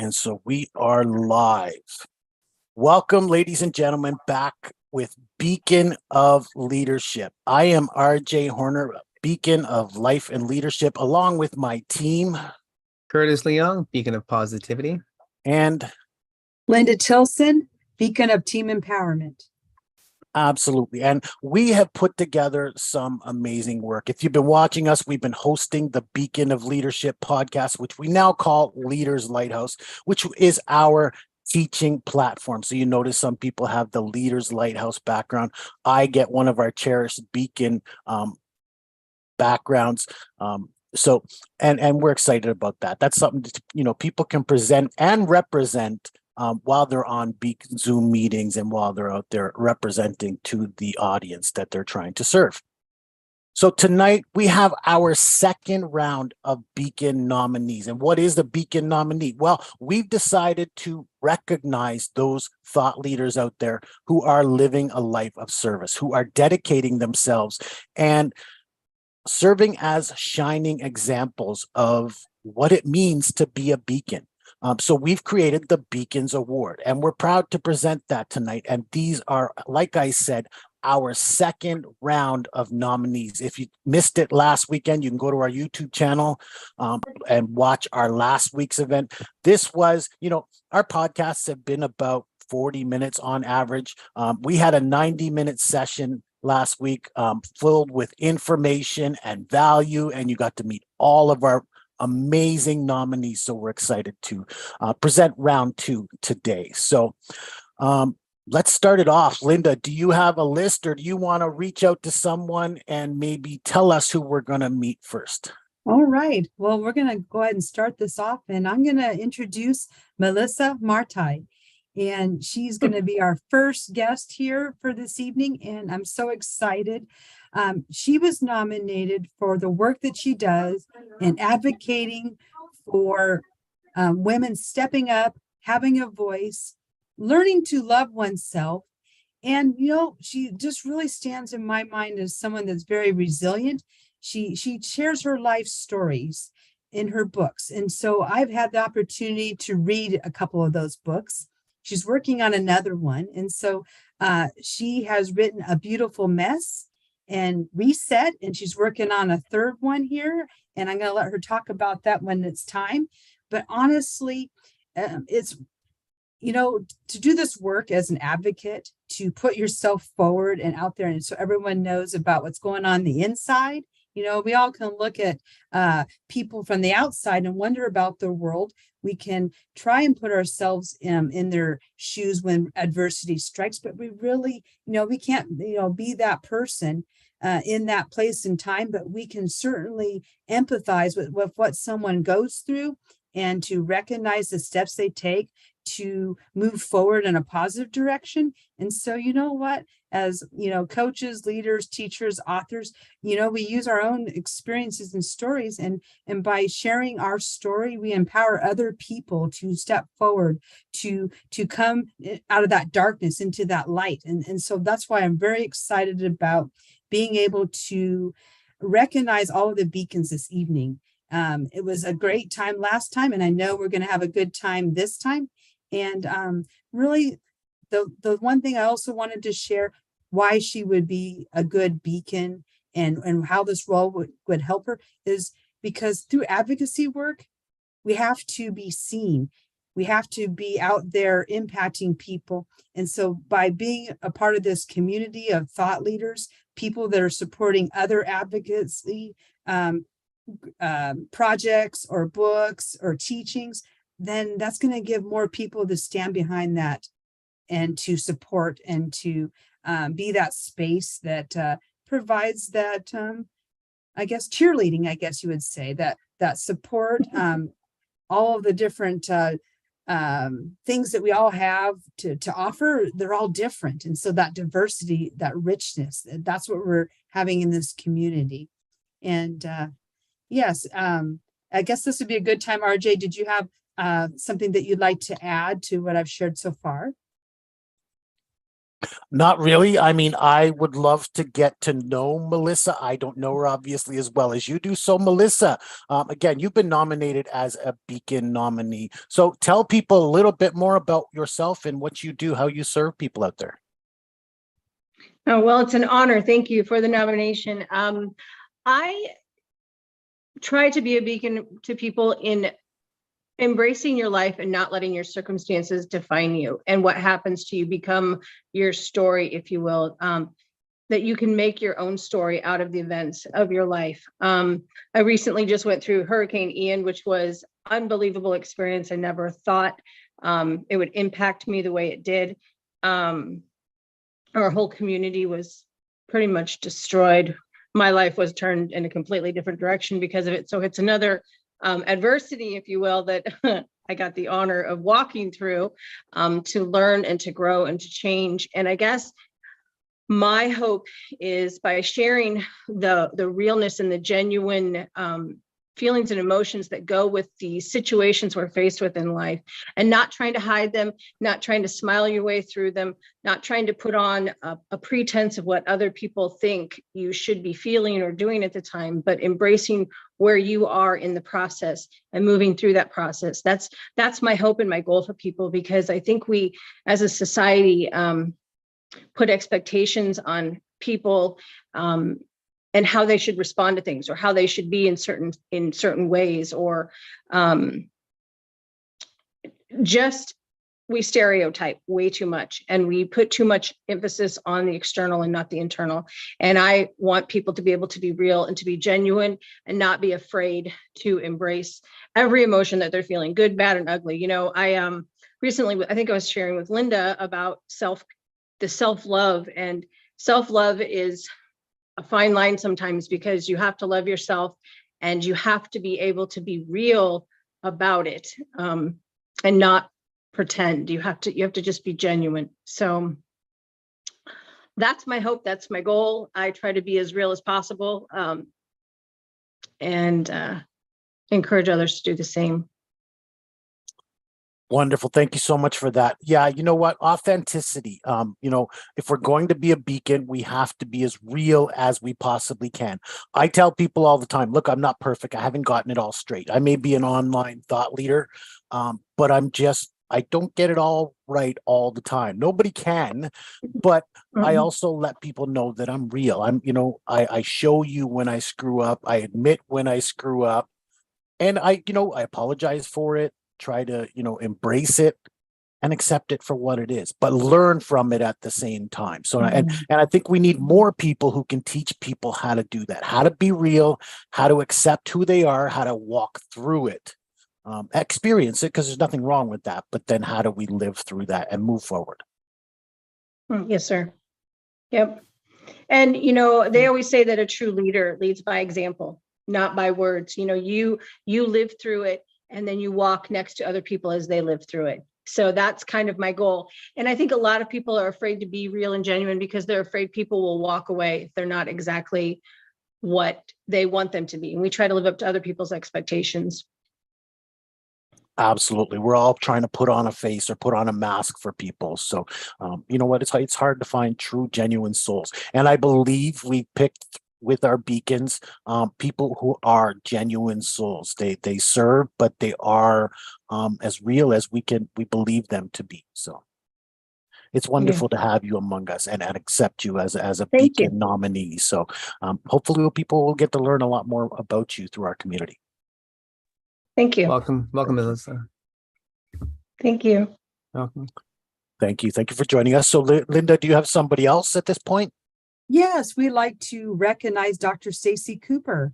And so we are live. Welcome, ladies and gentlemen, back with Beacon of Leadership. I am RJ Horner, Beacon of Life and Leadership, along with my team. Curtis Leong, Beacon of Positivity. And Linda Tilson, Beacon of Team Empowerment. Absolutely. And we have put together some amazing work. If you've been watching us, we've been hosting the Beacon of Leadership podcast, which we now call Leaders Lighthouse, which is our teaching platform. So you notice some people have the Leaders Lighthouse background. I get one of our cherished Beacon backgrounds. And we're excited about that. That's something that, people can present and represent while they're on Beacon Zoom meetings and while they're out there representing to the audience that they're trying to serve. So tonight we have our second round of Beacon nominees. And what is the Beacon nominee? Well, we've decided to recognize those thought leaders out there who are living a life of service, who are dedicating themselves and serving as shining examples of what it means to be a beacon. So we've created the Beacons Award, and we're proud to present that tonight. And these are, like I said, our second round of nominees. If you missed it last weekend, you can go to our YouTube channel and watch our last week's event. This was, our podcasts have been about 40 minutes on average. We had a 90-minute session last week filled with information and value, and you got to meet all of our amazing nominees. So we're excited to present round two today. So let's start it off. Linda, do you have a list, or do you want to reach out to someone and maybe tell us who we're going to meet first? All right. Well, we're going to go ahead and start this off, and I'm going to introduce Melissa Martai. And she's going to be our first guest here for this evening, and I'm so excited. She was nominated for the work that she does in advocating for women stepping up, having a voice, learning to love oneself. And, she just really stands in my mind as someone that's very resilient. She shares her life stories in her books. And so I've had the opportunity to read a couple of those books. She's working on another one. And so she has written A Beautiful Mess and Reset, and she's working on a third one here. And I'm going to let her talk about that when it's time. But honestly, it's, to do this work as an advocate, to put yourself forward and out there, and so everyone knows about what's going on the inside. We all can look at people from the outside and wonder about the world. We can try and put ourselves in their shoes when adversity strikes, but we really, we can't, be that person in that place and time, but we can certainly empathize with what someone goes through and to recognize the steps they take to move forward in a positive direction. And so, what, as coaches, leaders, teachers, authors, we use our own experiences and stories, and by sharing our story, we empower other people to step forward, to come out of that darkness into that light. And so that's why I'm very excited about being able to recognize all of the beacons this evening. It was a great time last time, and I know we're going to have a good time this time. And really, the one thing I also wanted to share why she would be a good beacon and how this role would help her is because through advocacy work, we have to be seen. We have to be out there impacting people. And so by being a part of this community of thought leaders, people that are supporting other advocacy projects or books or teachings, then that's going to give more people to stand behind that and to support and to be that space that provides that, cheerleading, I guess you would say, that support, all of the different things that we all have to offer. They're all different. And so that diversity, that richness, that's what we're having in this community. And yes, I guess this would be a good time. RJ, did you have something that you'd like to add to what I've shared so far? Not really. I mean, I would love to get to know Melissa. I don't know her obviously as well as you do. So, Melissa, again, you've been nominated as a Beacon nominee. So, tell people a little bit more about yourself and what you do, how you serve people out there. Oh, well, it's an honor. Thank you for the nomination. I try to be a beacon to people in embracing your life and not letting your circumstances define you, and what happens to you become your story, if you will, that you can make your own story out of the events of your life. I recently just went through Hurricane Ian, which was unbelievable experience. I never thought it would impact me the way it did. Our whole community was pretty much destroyed. My life was turned in a completely different direction because of it. So it's another adversity, if you will, that I got the honor of walking through to learn and to grow and to change. And I guess my hope is by sharing the realness and the genuine feelings and emotions that go with the situations we're faced with in life, and not trying to hide them, not trying to smile your way through them, not trying to put on a pretense of what other people think you should be feeling or doing at the time, but embracing where you are in the process and moving through that process. That's my hope and my goal for people, because I think we as a society put expectations on people and how they should respond to things, or how they should be in certain ways, or just we stereotype way too much, and we put too much emphasis on the external and not the internal. And I want people to be able to be real and to be genuine and not be afraid to embrace every emotion that they're feeling, good, bad, and ugly. You know, I recently, I think I was sharing with Linda about the self-love, and self-love is a fine line sometimes, because you have to love yourself and you have to be able to be real about it, and not pretend. You have to just be genuine. So that's my hope. That's my goal. I try to be as real as possible, and encourage others to do the same. Wonderful. Thank you so much for that. Yeah, you know what? Authenticity. If we're going to be a beacon, we have to be as real as we possibly can. I tell people all the time, look, I'm not perfect. I haven't gotten it all straight. I may be an online thought leader, but I don't get it all right all the time. Nobody can, but I also let people know that I'm real. I show you when I screw up. I admit when I screw up, and I apologize for it. Try to, embrace it and accept it for what it is, but learn from it at the same time. So, and I think we need more people who can teach people how to do that, how to be real, how to accept who they are, how to walk through it, experience it, because there's nothing wrong with that. But then how do we live through that and move forward? Yes, sir. Yep. And, they always say that a true leader leads by example, not by words. You live through it, and then you walk next to other people as they live through it. So that's kind of my goal. And I think a lot of people are afraid to be real and genuine because they're afraid people will walk away if they're not exactly what they want them to be. And we try to live up to other people's expectations. Absolutely. We're all trying to put on a face or put on a mask for people. So, you know what? It's hard to find true, genuine souls. And I believe we picked with our beacons, people who are genuine souls. They serve, but they are as real as we believe them to be. So it's wonderful to have you among us and accept you as a beacon nominee. So hopefully people will get to learn a lot more about you through our community. Thank you. Welcome, Melissa. Thank you. Welcome. Thank you for joining us. So Linda, do you have somebody else at this point? Yes, we'd like to recognize Dr. Stacey Cooper.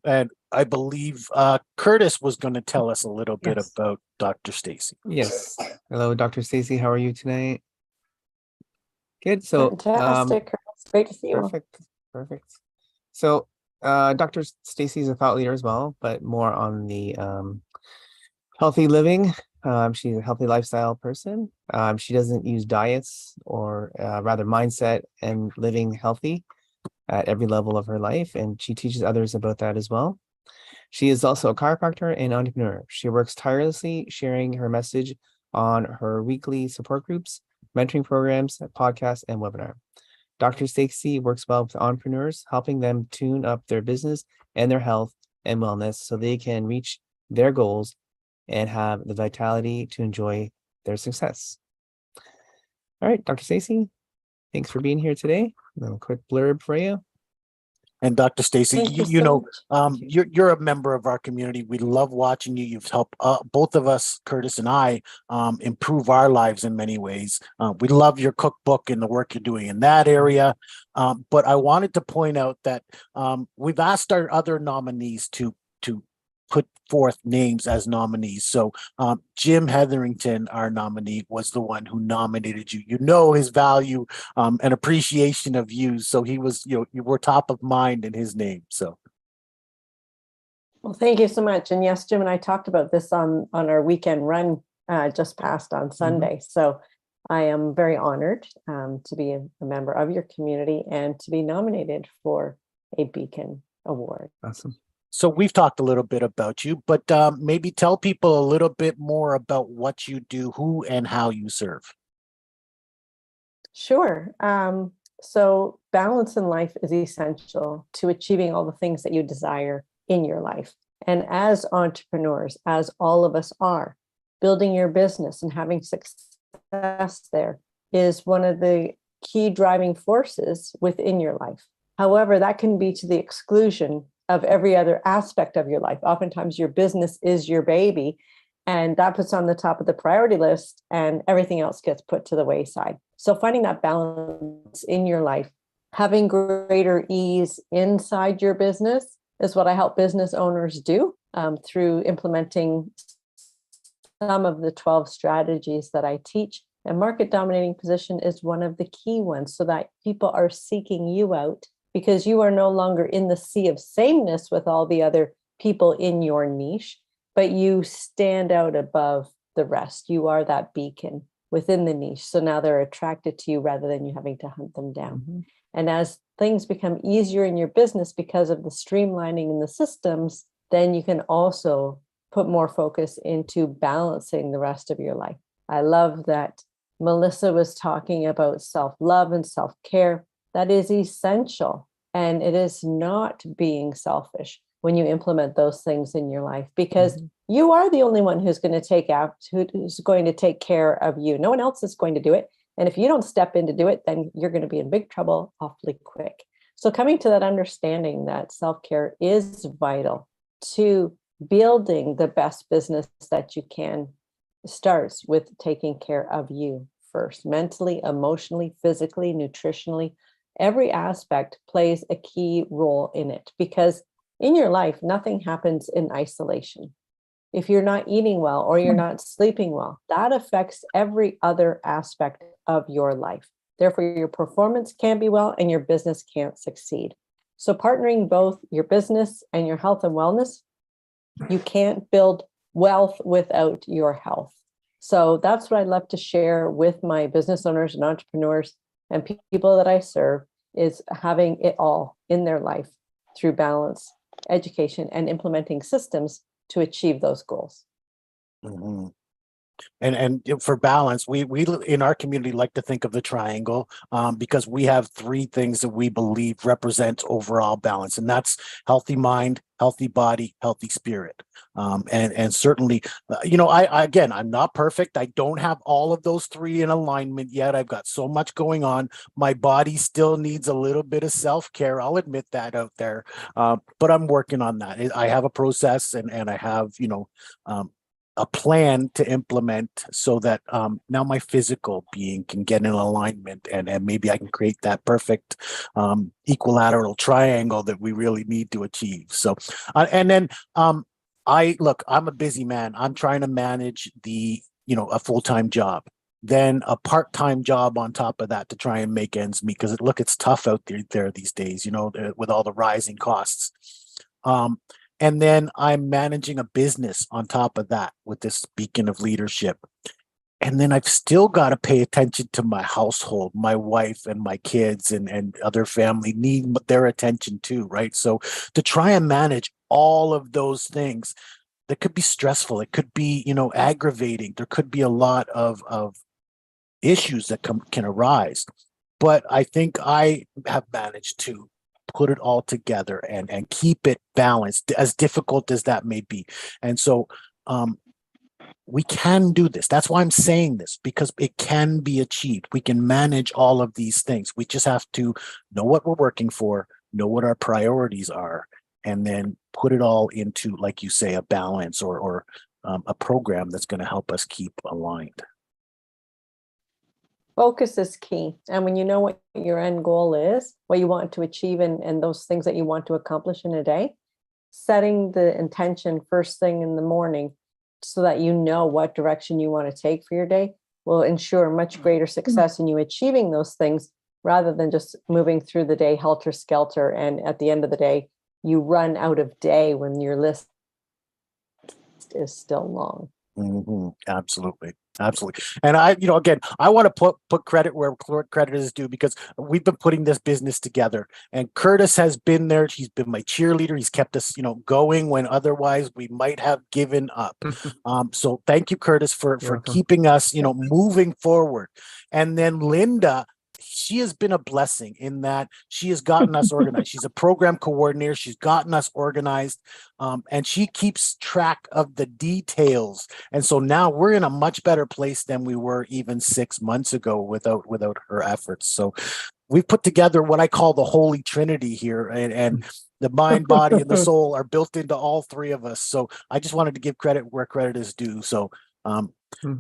And I believe Curtis was going to tell us a little bit about Dr. Stacey. Yes. Hello, Dr. Stacey. How are you tonight? Good. So fantastic. Great to see you. Perfect. So Dr. Stacey is a thought leader as well, but more on the healthy living. She's a healthy lifestyle person. She doesn't use diets, or rather mindset and living healthy at every level of her life. And she teaches others about that as well. She is also a chiropractor and entrepreneur. She works tirelessly sharing her message on her weekly support groups mentoring programs, podcasts, and webinar. Dr. Stacey works well with entrepreneurs, helping them tune up their business and their health and wellness so they can reach their goals and have the vitality to enjoy their success. All right, Dr. Stacey, thanks for being here today. A quick blurb for you. And Dr. Stacey, Thank you you so know, much. you're a member of our community. We love watching you. You've helped both of us, Curtis and I, improve our lives in many ways. We love your cookbook and the work you're doing in that area. But I wanted to point out that we've asked our other nominees to put forth names as nominees. So Jim Hetherington, our nominee, was the one who nominated you. You know his value and appreciation of you. So he was, you were top of mind in his name. So. Well, thank you so much. And yes, Jim and I talked about this on our weekend run just passed on Sunday. So I am very honored to be a member of your community and to be nominated for a Beacon Award. Awesome. So we've talked a little bit about you, but maybe tell people a little bit more about what you do, who and how you serve. Sure. So balance in life is essential to achieving all the things that you desire in your life. And as entrepreneurs, as all of us are, building your business and having success there is one of the key driving forces within your life. However, that can be to the exclusion of every other aspect of your life. Oftentimes your business is your baby, and that puts on the top of the priority list and everything else gets put to the wayside. So finding that balance in your life, having greater ease inside your business is what I help business owners do through implementing some of the 12 strategies that I teach. And market dominating position is one of the key ones so that people are seeking you out because you are no longer in the sea of sameness with all the other people in your niche, but you stand out above the rest. You are that beacon within the niche. So now they're attracted to you rather than you having to hunt them down. Mm-hmm. And as things become easier in your business because of the streamlining in the systems, then you can also put more focus into balancing the rest of your life. I love that Melissa was talking about self-love and self-care. That is essential. And it is not being selfish when you implement those things in your life, because you are the only one who's going to take care of you. No one else is going to do it. And if you don't step in to do it, then you're going to be in big trouble awfully quick. So coming to that understanding that self-care is vital to building the best business that you can starts with taking care of you first, mentally, emotionally, physically, nutritionally. Every aspect plays a key role in it, because in your life, nothing happens in isolation. If you're not eating well or you're not sleeping well, that affects every other aspect of your life. Therefore, your performance can't be well and your business can't succeed. So partnering both your business and your health and wellness, you can't build wealth without your health. So that's what I love to share with my business owners and entrepreneurs and people that I serve, is having it all in their life through balance, education, and implementing systems to achieve those goals. Mm-hmm. And for balance, we in our community like to think of the triangle because we have three things that we believe represent overall balance, and that's healthy mind, healthy body, healthy spirit. And certainly, I'm not perfect. I don't have all of those three in alignment yet. I've got so much going on. My body still needs a little bit of self-care. I'll admit that out there, but I'm working on that. I have a process and I have, a plan to implement so that now my physical being can get in alignment and maybe I can create that perfect equilateral triangle that we really need to achieve. So, I'm a busy man. I'm trying to manage a full-time job, then a part-time job on top of that to try and make ends meet, because it's tough out there these days, with all the rising costs. And then I'm managing a business on top of that with this beacon of leadership. And then I've still got to pay attention to my household, my wife and my kids and other family need their attention too, right? So to try and manage all of those things, that could be stressful. It could be, aggravating. There could be a lot of issues that can arise. But I think I have managed to put it all together and keep it balanced, as difficult as that may be. And so we can do this. That's why I'm saying this, because it can be achieved. We can manage all of these things. We just have to know what we're working for, know what our priorities are, and then put it all into, like you say, a balance or a program that's going to help us keep aligned. Focus is key. And when you know what your end goal is, what you want to achieve, and those things that you want to accomplish in a day, setting the intention first thing in the morning so that you know what direction you want to take for your day will ensure much greater success in you achieving those things, rather than just moving through the day helter-skelter. And at the end of the day, you run out of day when your list is still long. Mm-hmm. Absolutely. Absolutely. And I, again, I want to put credit where credit is due, because we've been putting this business together, and Curtis has been there. He's been my cheerleader. He's kept us, going when otherwise we might have given up. So thank you, Curtis, for keeping us, moving forward. And then Linda, she has been a blessing in that she has gotten us organized. She's a program coordinator. She's gotten us organized, and she keeps track of the details. And so now we're in a much better place than we were even 6 months ago without her efforts. So we've put together what I call the Holy Trinity here, and the mind, body, and the soul are built into all three of us. So I just wanted to give credit where credit is due. So,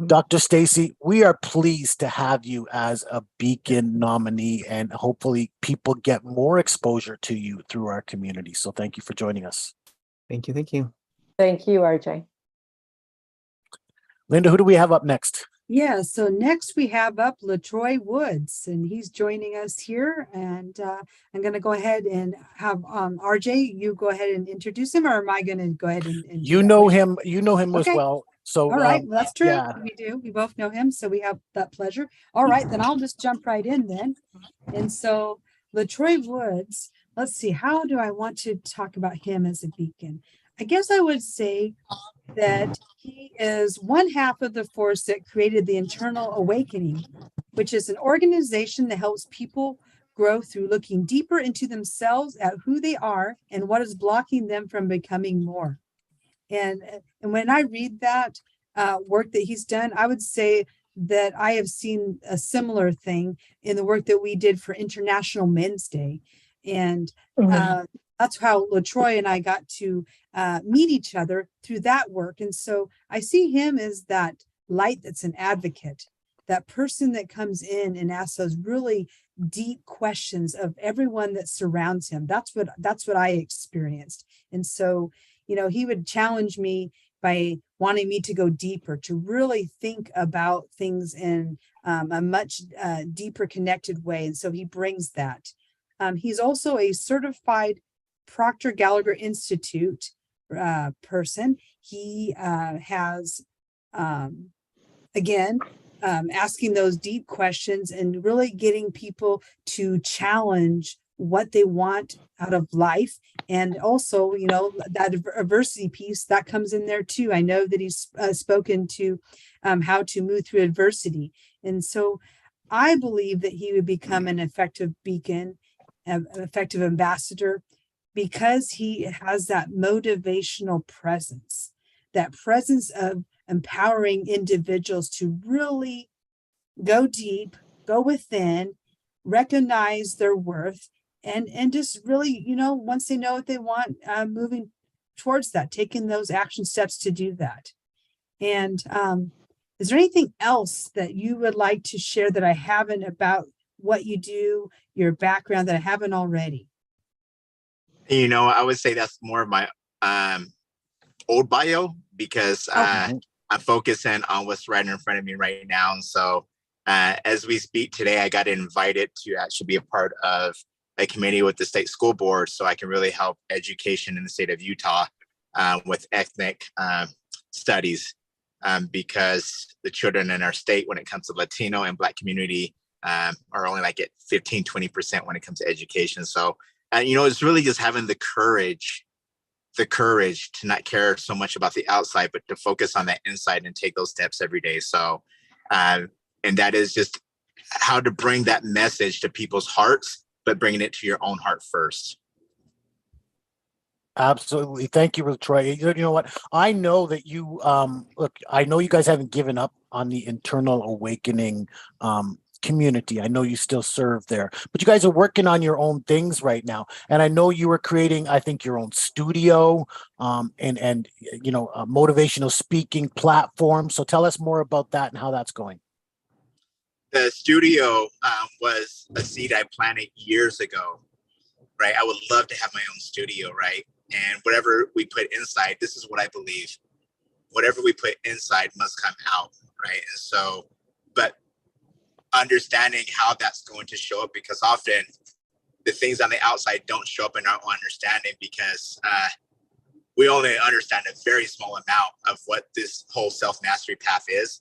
Dr. Stacey, we are pleased to have you as a Beacon nominee, and hopefully people get more exposure to you through our community. So thank you for joining us. Thank you. Thank you. Thank you, RJ. Linda, who do we have up next? Yeah, so next we have up Letroy Woods, and he's joining us here. And I'm going to go ahead and have RJ, you go ahead and introduce him, or am I going to go ahead and you know him as Okay. well. So all right, well, that's true. Yeah. We do. We both know him, so we have that pleasure. All right, then I'll just jump right in then. And so Letroy Woods, let's see, how do I want to talk about him as a beacon? I guess I would say that he is one half of the force that created the Internal Awakening, which is an organization that helps people grow through looking deeper into themselves, at who they are and what is blocking them from becoming more. And when I read that work that he's done, I would say that I have seen a similar thing in the work that we did for International Men's Day. And that's how Letroy and I got to meet each other, through that work. And so I see him as that light that's an advocate, that person that comes in and asks those really deep questions of everyone that surrounds him. That's what I experienced. And so, he would challenge me by wanting me to go deeper, to really think about things in a much deeper connected way. And so he brings that. He's also a certified Proctor Gallagher Institute person. He has, asking those deep questions and really getting people to challenge what they want out of life. And also, that adversity piece that comes in there too. I know that he's spoken to how to move through adversity. And so I believe that he would become an effective beacon, an effective ambassador, because he has that motivational presence, that presence of empowering individuals to really go deep, go within, recognize their worth, and just really, once they know what they want, moving towards that, taking those action steps to do that. And is there anything else that you would like to share that I haven't about what you do, your background, that I haven't already? I would say that's more of my old bio, because I'm focusing on what's right in front of me right now. And so as we speak today, I got invited to actually be a part of a committee with the state school board, so I can really help education in the state of Utah with ethnic studies, because the children in our state, when it comes to Latino and Black community, are only like at 15-20% when it comes to education. So it's really just having the courage to not care so much about the outside, but to focus on that inside and take those steps every day. So And that is just how to bring that message to people's hearts, but bringing it to your own heart first. Absolutely. Thank you, Letroy. You know what? I know that you, look, I know you guys haven't given up on the internal awakening community. I know you still serve there, but you guys are working on your own things right now. And I know you were creating, I think, your own studio and you know, a motivational speaking platform. So tell us more about that and how that's going. The studio was a seed I planted years ago, right? I would love to have my own studio, right? And whatever we put inside, this is what I believe. Whatever we put inside must come out, right? And so, but understanding how that's going to show up, because often the things on the outside don't show up in our understanding, because we only understand a very small amount of what this whole self-mastery path is.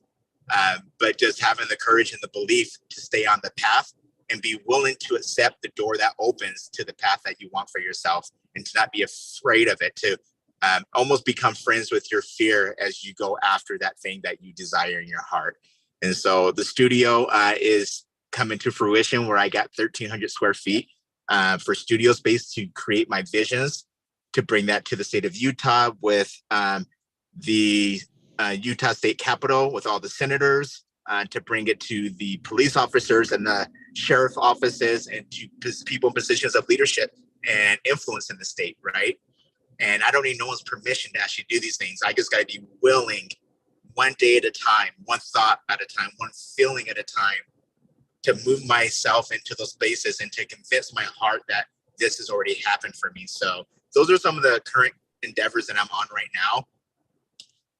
But just having the courage and the belief to stay on the path and be willing to accept the door that opens to the path that you want for yourself, and to not be afraid of it, to almost become friends with your fear as you go after that thing that you desire in your heart. And so the studio is coming to fruition, where I got 1,300 square feet for studio space to create my visions, to bring that to the state of Utah with the Utah State Capitol, with all the senators, to bring it to the police officers and the sheriff offices, and to people in positions of leadership and influence in the state, right? And I don't need no one's permission to actually do these things. I just got to be willing, one day at a time, one thought at a time, one feeling at a time, to move myself into those spaces and to convince my heart that this has already happened for me. So those are some of the current endeavors that I'm on right now.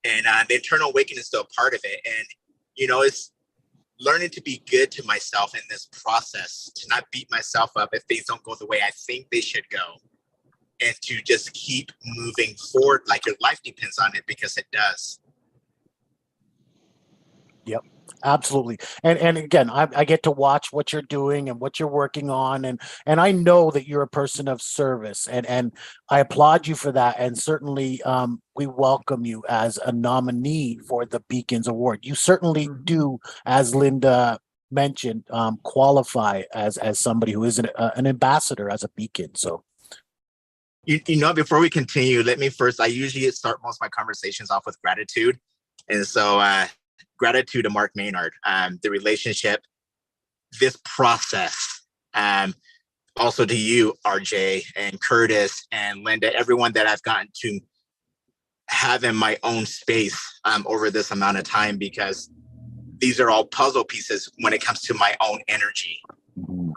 And the internal awakening is still a part of it. And, you know, it's learning to be good to myself in this process, to not beat myself up if things don't go the way I think they should go, and to just keep moving forward like your life depends on it, because it does. Yep, absolutely. And again, I get to watch what you're doing and what you're working on, and I know that you're a person of service, and I applaud you for that. And certainly we welcome you as a nominee for the Beacons Award. You certainly do, as Linda mentioned, qualify as somebody who is an ambassador as a beacon. So you know, before we continue, let me first, I usually start most of my conversations off with gratitude. And so gratitude to Marc Maynard, the relationship, this process, also to you, RJ, and Curtis, and Linda, everyone that I've gotten to have in my own space over this amount of time, because these are all puzzle pieces when it comes to my own energy,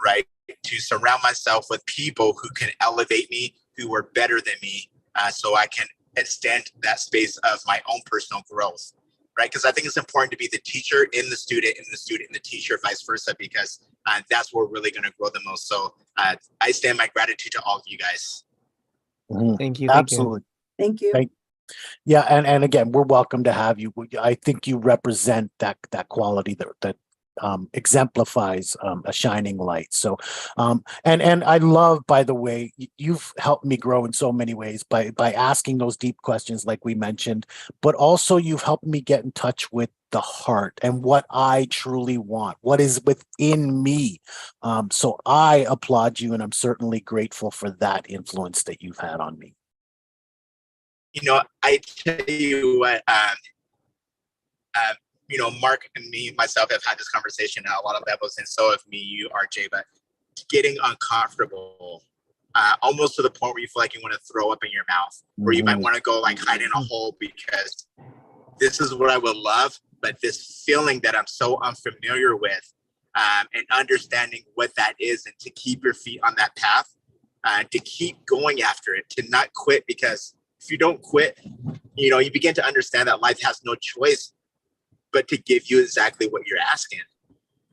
right? To surround myself with people who can elevate me, who are better than me, so I can extend that space of my own personal growth. Right, because I think it's important to be the teacher in the student, and the student in the teacher, vice versa, because that's where we're really going to grow the most. So I stand my gratitude to all of you guys. Thank you. Absolutely. Thank you. Yeah, and again, we're welcome to have you. I think you represent that quality that exemplifies a shining light. So and I love, by the way, you've helped me grow in so many ways by asking those deep questions like we mentioned, but also you've helped me get in touch with the heart and what I truly want, what is within me. So I applaud you, and I'm certainly grateful for that influence that you've had on me. You know, I tell you what, you know, Marc and me, myself, have had this conversation at a lot of levels, and so have me, you, RJ, but getting uncomfortable, almost to the point where you feel like you want to throw up in your mouth, or you might want to go like hide in a hole, because this is what I would love, but this feeling that I'm so unfamiliar with, and understanding what that is, and to keep your feet on that path, to keep going after it, to not quit, because if you don't quit, you know, you begin to understand that life has no choice but to give you exactly what you're asking.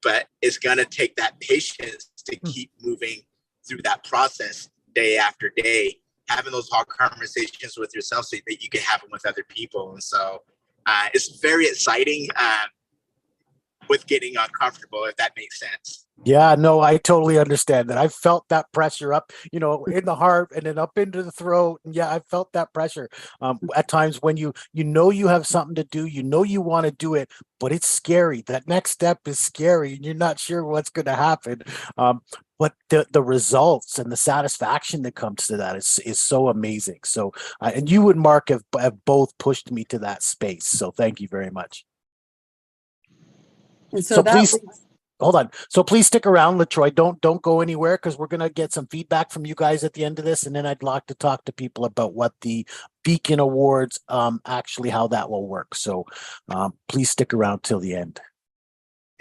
But it's going to take that patience to keep moving through that process day after day, having those hard conversations with yourself so that you can have them with other people. And so it's very exciting with getting uncomfortable, if that makes sense. Yeah, no, I totally understand that. I felt that pressure up, in the heart and then up into the throat. And yeah, I felt that pressure. At times when you know you have something to do, you want to do it, but it's scary. That next step is scary, and you're not sure what's going to happen. But the results and the satisfaction that comes to that is so amazing. So, and you and Mark have both pushed me to that space. So, thank you very much. And so So that please. leads- Hold on. So please stick around, Letroy. Don't go anywhere, because we're gonna get some feedback from you guys at the end of this, and then I'd like to talk to people about what the Beacon Awards actually how that will work. So please stick around till the end.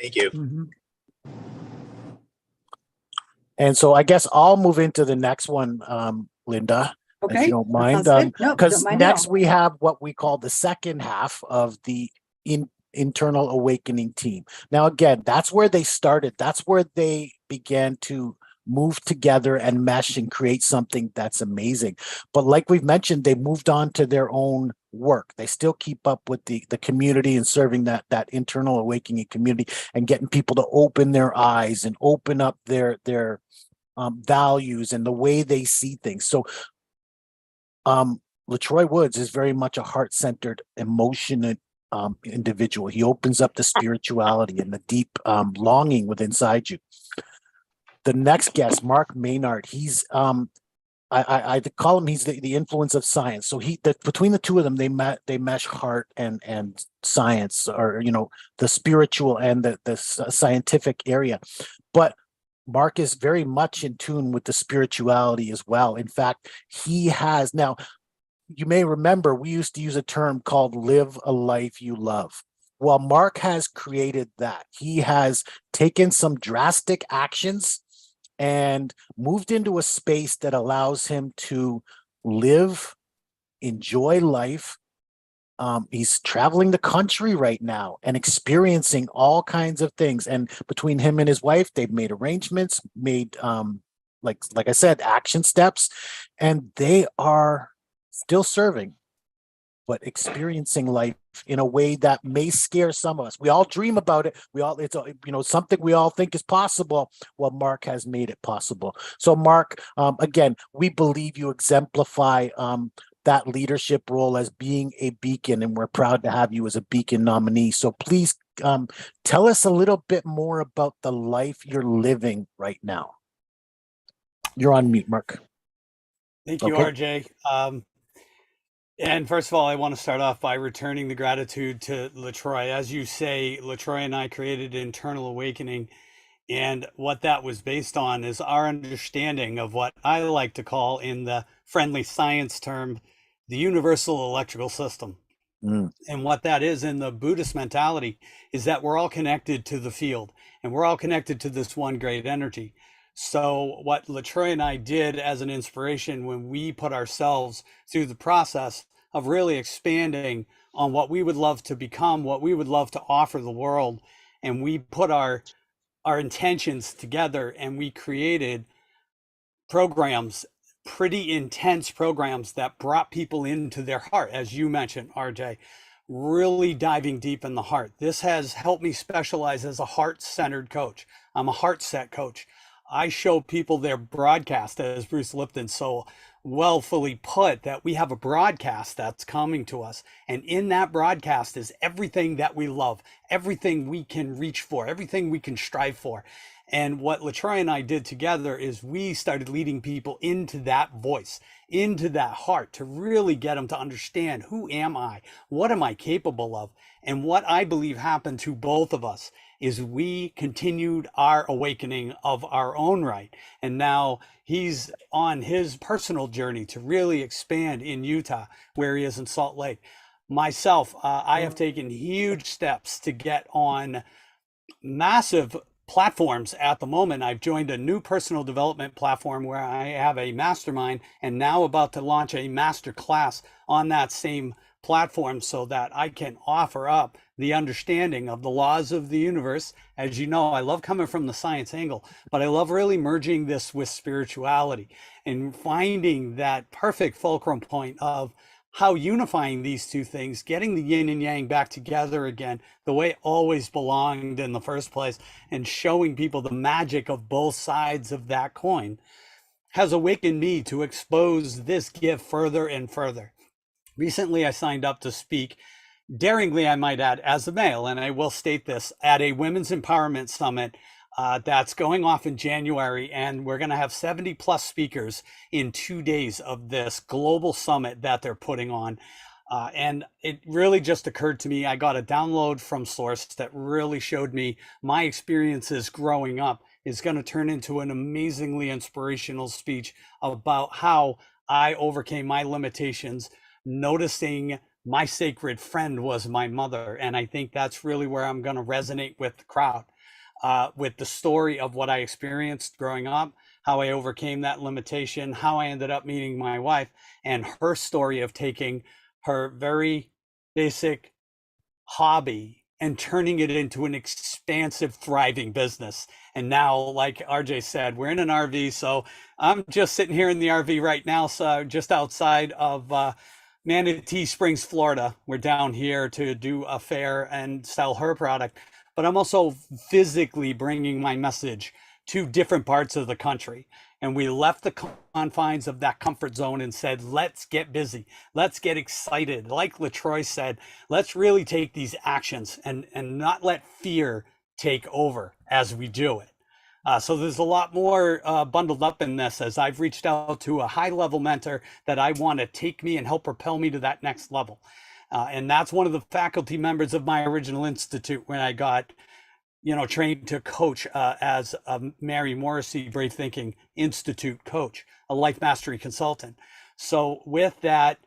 Thank you. Mhm. And so I guess I'll move into the next one, Linda, if Okay, you don't that mind. sounds good. No, don't Because mind at next all. we have what we call the second half of the internal awakening team. Now, again, that's where they started. That's where they began to move together and mesh and create something that's amazing. But like we've mentioned, they moved on to their own work. They still keep up with the community and serving that internal awakening community and getting people to open their eyes and open up their values and the way they see things. So Letroy Woods is very much a heart-centered, emotional individual. He opens up the spirituality and the deep longing within inside you. The next guest, Marc Maynard, he's I call him, he's the influence of science. So between the two of them, they mesh heart and science, or the spiritual and the scientific area. But Marc is very much in tune with the spirituality as well. In fact, he has now. You may remember we used to use a term called "live a life you love." Well, Marc has created that. He has taken some drastic actions and moved into a space that allows him to live, enjoy life. He's traveling the country right now and experiencing all kinds of things. And between him and his wife, they've made arrangements, made like I said, action steps, and they are still serving, but experiencing life in a way that may scare some of us. We all dream about it. It's something we all think is possible. Well, Marc has made it possible. So Marc, again, we believe you exemplify that leadership role as being a beacon, and we're proud to have you as a beacon nominee. So please tell us a little bit more about the life you're living right now. You're on mute, Marc. Thank you, Okay. RJ. And first of all, I want to start off by returning the gratitude to Letroy. As you say, Letroy and I created Internal Awakening. And what that was based on is our understanding of what I like to call, in the friendly science term, the universal electrical system. Mm. And what that is in the Buddhist mentality is that we're all connected to the field, and we're all connected to this one great energy. So what Letroy and I did as an inspiration, when we put ourselves through the process of really expanding on what we would love to become, what we would love to offer the world, and we put our intentions together, and we created programs, pretty intense programs that brought people into their heart, as you mentioned, RJ, really diving deep in the heart. This has helped me specialize as a heart-centered coach. I'm a heart set coach. I show people their broadcast, as Bruce Lipton so well fully put, that we have a broadcast that's coming to us. And in that broadcast is everything that we love, everything we can reach for, everything we can strive for. And what Letroy and I did together is we started leading people into that voice, into that heart, to really get them to understand, who am I? What am I capable of? And what I believe happened to both of us is we continued our awakening of our own right. And now he's on his personal journey to really expand in Utah, where he is in Salt Lake. Myself, I have taken huge steps to get on massive platforms at the moment. I've joined a new personal development platform where I have a mastermind, and now about to launch a master class on that same platform, so that I can offer up the understanding of the laws of the universe. As you know, I love coming from the science angle, but I love really merging this with spirituality and finding that perfect fulcrum point of how unifying these two things, getting the yin and yang back together again, the way it always belonged in the first place, and showing people the magic of both sides of that coin has awakened me to expose this gift further and further. Recently, I signed up to speak, daringly, I might add, as a male, and I will state this, at a women's empowerment summit that's going off in January, and we're going to have 70 plus speakers in 2 days of this global summit that they're putting on. And it really just occurred to me, I got a download from Source that really showed me my experiences growing up is going to turn into an amazingly inspirational speech about how I overcame my limitations, noticing my sacred friend was my mother. And I think that's really where I'm going to resonate with the crowd, with the story of what I experienced growing up, how I overcame that limitation, how I ended up meeting my wife, and her story of taking her very basic hobby and turning it into an expansive, thriving business. And now, like RJ said, we're in an RV. So I'm just sitting here in the RV right now, so just outside of Manatee Springs, Florida. We're down here to do a fair and sell her product. But I'm also physically bringing my message to different parts of the country. And we left the confines of that comfort zone and said, let's get busy. Let's get excited. Like Letroy said, let's really take these actions and not let fear take over as we do it. So there's a lot more bundled up in this, as I've reached out to a high level mentor that I want to take me and help propel me to that next level. And that's one of the faculty members of my original institute when I got trained to coach as a Mary Morrissey Brave Thinking Institute coach, a life mastery consultant. So with that,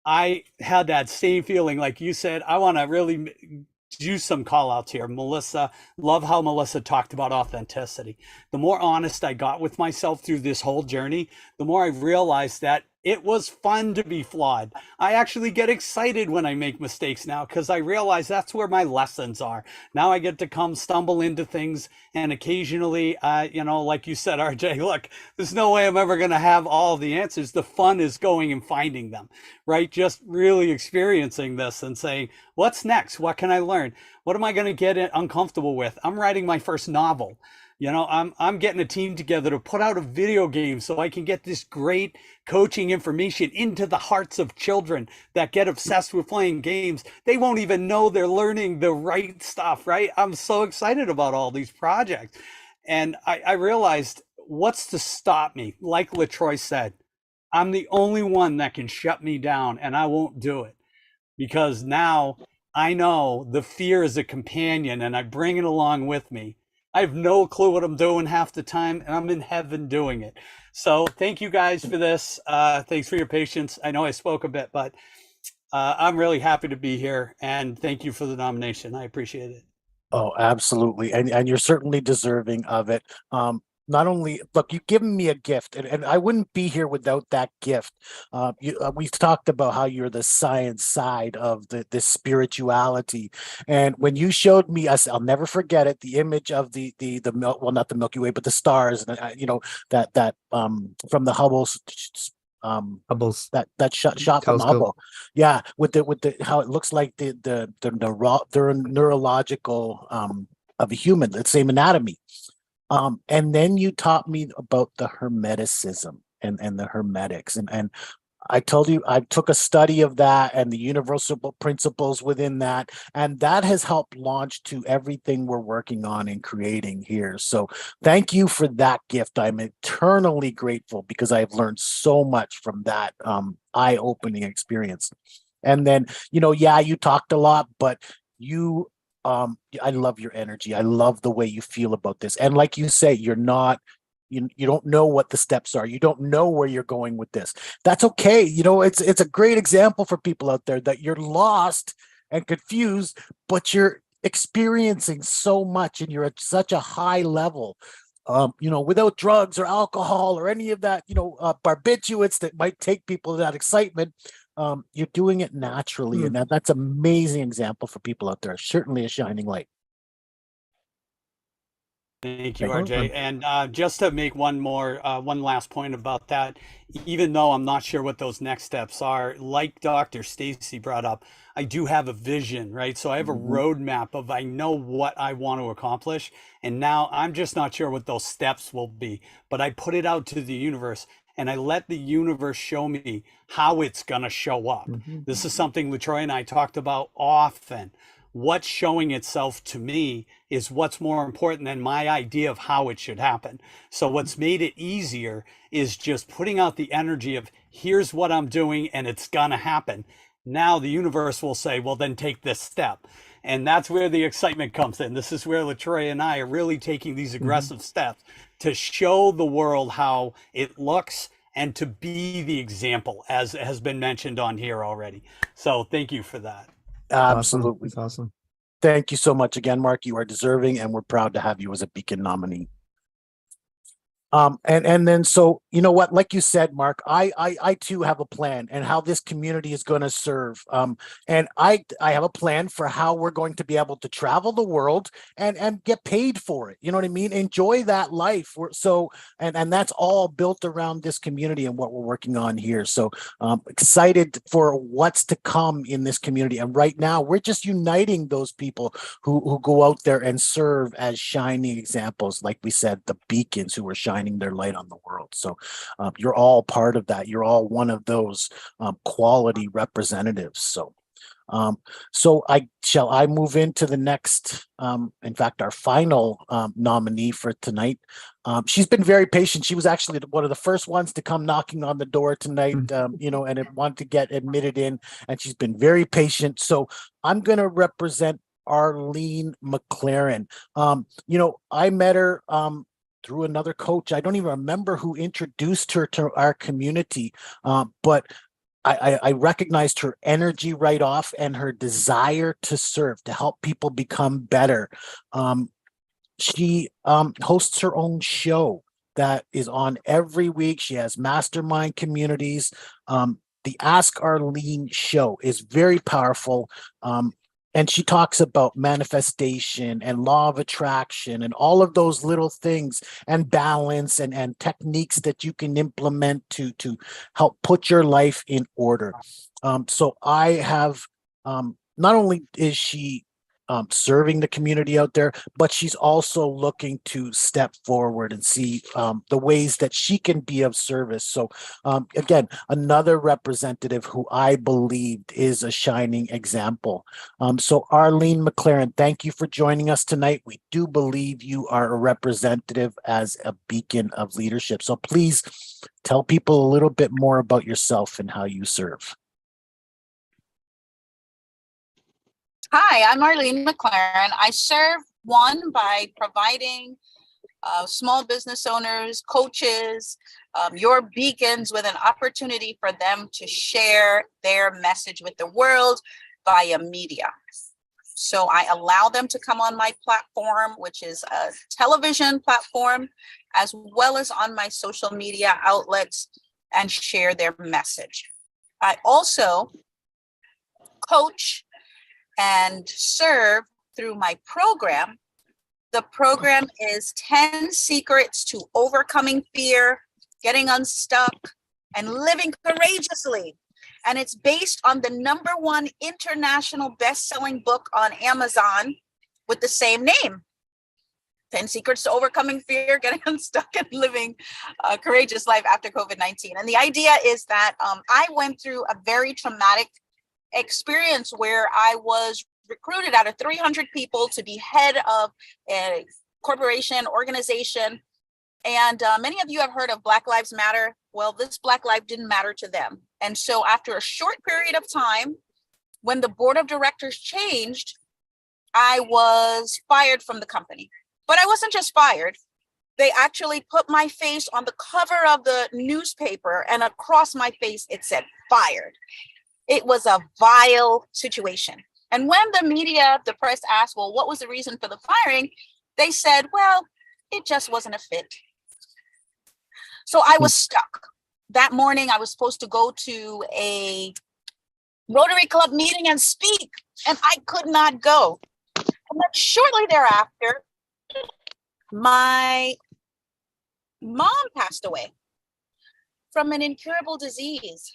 I had that same feeling, like you said. I want to really do some call outs here. Melissa, love how Melissa talked about authenticity. The more honest I got with myself through this whole journey, the more I realized that it was fun to be flawed. I actually get excited when I make mistakes now because I realize that's where my lessons are. Now I get to come stumble into things, and occasionally, like you said, RJ, look, there's no way I'm ever going to have all the answers. The fun is going and finding them, right? Just really experiencing this and saying, what's next? What can I learn? What am I going to get uncomfortable with? I'm writing my first novel. I'm getting a team together to put out a video game so I can get this great coaching information into the hearts of children that get obsessed with playing games. They won't even know they're learning the right stuff, right? I'm so excited about all these projects. And I realized, what's to stop me? Like Letroy said, I'm the only one that can shut me down, and I won't do it, because now I know the fear is a companion and I bring it along with me. I have no clue what I'm doing half the time, and I'm in heaven doing it. So thank you guys for this. Thanks for your patience. I know I spoke a bit, but I'm really happy to be here, and thank you for the nomination. I appreciate it. Oh, absolutely. And you're certainly deserving of it. Not only, look, you've given me a gift, and I wouldn't be here without that gift. We've talked about how you're the science side of this spirituality. And when you showed me, I'll never forget it, the image of the well, not the Milky Way, but the stars, and that from the Hubble's Hubble's that shot from telescope. Hubble, yeah, with the how it looks like the neurological of a human, the same anatomy. And then you taught me about the Hermeticism and the Hermetics, and I told you I took a study of that and the universal principles within that, and that has helped launch to everything we're working on and creating here. So thank you for that gift. I'm eternally grateful, because I've learned so much from that eye-opening experience. And then, you talked a lot, but I love your energy. I love the way you feel about this. And like you say, you don't know what the steps are. You don't know where you're going with this. That's okay. It's a great example for people out there that you're lost and confused, but you're experiencing so much and you're at such a high level. Without drugs or alcohol or any of that, barbiturates that might take people to that excitement. You're doing it naturally, and that's an amazing example for people out there. Certainly a shining light. Thank you, Thank RJ. And just to make one last point about that, even though I'm not sure what those next steps are, like Dr. Stacey brought up, I do have a vision, right? So I have a Mhm. roadmap of I know what I want to accomplish. And now I'm just not sure what those steps will be, but I put it out to the universe and I let the universe show me how it's going to show up. Mhm. This is something Letroy and I talked about often. What's showing itself to me is what's more important than my idea of how it should happen. So what's made it easier is just putting out the energy of here's what I'm doing and it's gonna happen. Now the universe will say, well, then take this step. And that's where the excitement comes in. This is where Letroy and I are really taking these aggressive steps to show the world how it looks and to be the example, as has been mentioned on here already. So thank you for that. Absolutely. That's awesome. Thank you so much again, Marc. You are deserving, and we're proud to have you as a Beacon nominee. And then so you know what, like you said, Marc, I too have a plan and how this community is going to serve. And I have a plan for how we're going to be able to travel the world and get paid for it. You know what I mean? Enjoy that life. And that's all built around this community and what we're working on here. So excited for what's to come in this community. And right now we're just uniting those people who go out there and serve as shining examples, like we said, the beacons who are shining their light on the world. So you're all part of that. You're all one of those quality representatives. So shall I move into the next, in fact, our final nominee for tonight. She's been very patient. She was actually one of the first ones to come knocking on the door tonight, you know, and wanted to get admitted in, and she's been very patient. So I'm going to represent Arlene Mclaren. You know, I met her through another coach. I don't even remember who introduced her to our community, but I recognized her energy right off and her desire to serve, to help people become better. She hosts her own show that is on every week. She has mastermind communities. The Ask Arlene show is very powerful. And she talks about manifestation and law of attraction and all of those little things and balance and techniques that you can implement to help put your life in order. So I have, not only is she serving the community out there, but she's also looking to step forward and see the ways that she can be of service. So again, another representative who I believed is a shining example. So Arlene Mclaren, thank you for joining us tonight. We do believe you are a representative as a beacon of leadership. So please tell people a little bit more about yourself and how you serve. Hi, I'm Arlene Mclaren. I serve by providing small business owners, coaches, your beacons with an opportunity for them to share their message with the world via media. So I allow them to come on my platform, which is a television platform, as well as on my social media outlets, and share their message. I also coach and serve through my program. The program is 10 Secrets to Overcoming Fear, Getting Unstuck, and Living Courageously. And it's based on the #1 international best-selling book on Amazon with the same name. 10 Secrets to Overcoming Fear, Getting Unstuck, and Living a Courageous Life After COVID-19. And the idea is that I went through a very traumatic experience where I was recruited out of 300 people to be head of a corporation, organization. And many of you have heard of Black Lives Matter. Well, this Black life didn't matter to them. And so after a short period of time, when the board of directors changed, I was fired from the company. But I wasn't just fired. They actually put my face on the cover of the newspaper, and across my face, it said fired. It was a vile situation. And when the media, the press asked, well, what was the reason for the firing? They said, well, it just wasn't a fit. So I was stuck. That morning, I was supposed to go to a Rotary Club meeting and speak, and I could not go. And then shortly thereafter, My mom passed away from an incurable disease.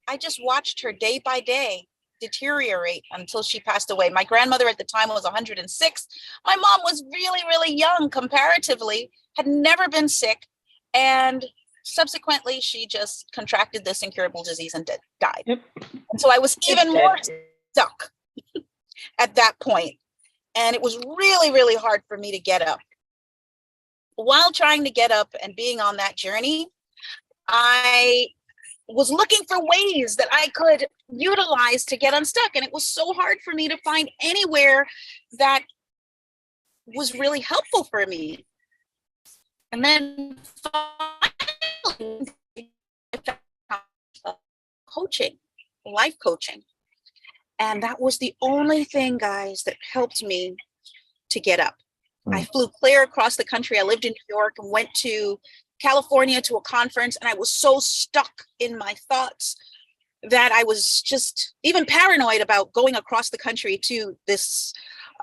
I just watched her day by day deteriorate until she passed away. My grandmother at the time was 106. My mom was really, really young comparatively, had never been sick. And subsequently, she just contracted this incurable disease and died. Yep. And so I was even more stuck at that point. And it was really, really hard for me to get up. While trying to get up and being on that journey, I was looking for ways that I could utilize to get unstuck. And it was so hard for me to find anywhere that was really helpful for me. And then finally, I found coaching, life coaching. And that was the only thing, guys, that helped me to get up. I flew clear across the country. I lived in New York and went to California to a conference, and I was so stuck in my thoughts that I was just even paranoid about going across the country to this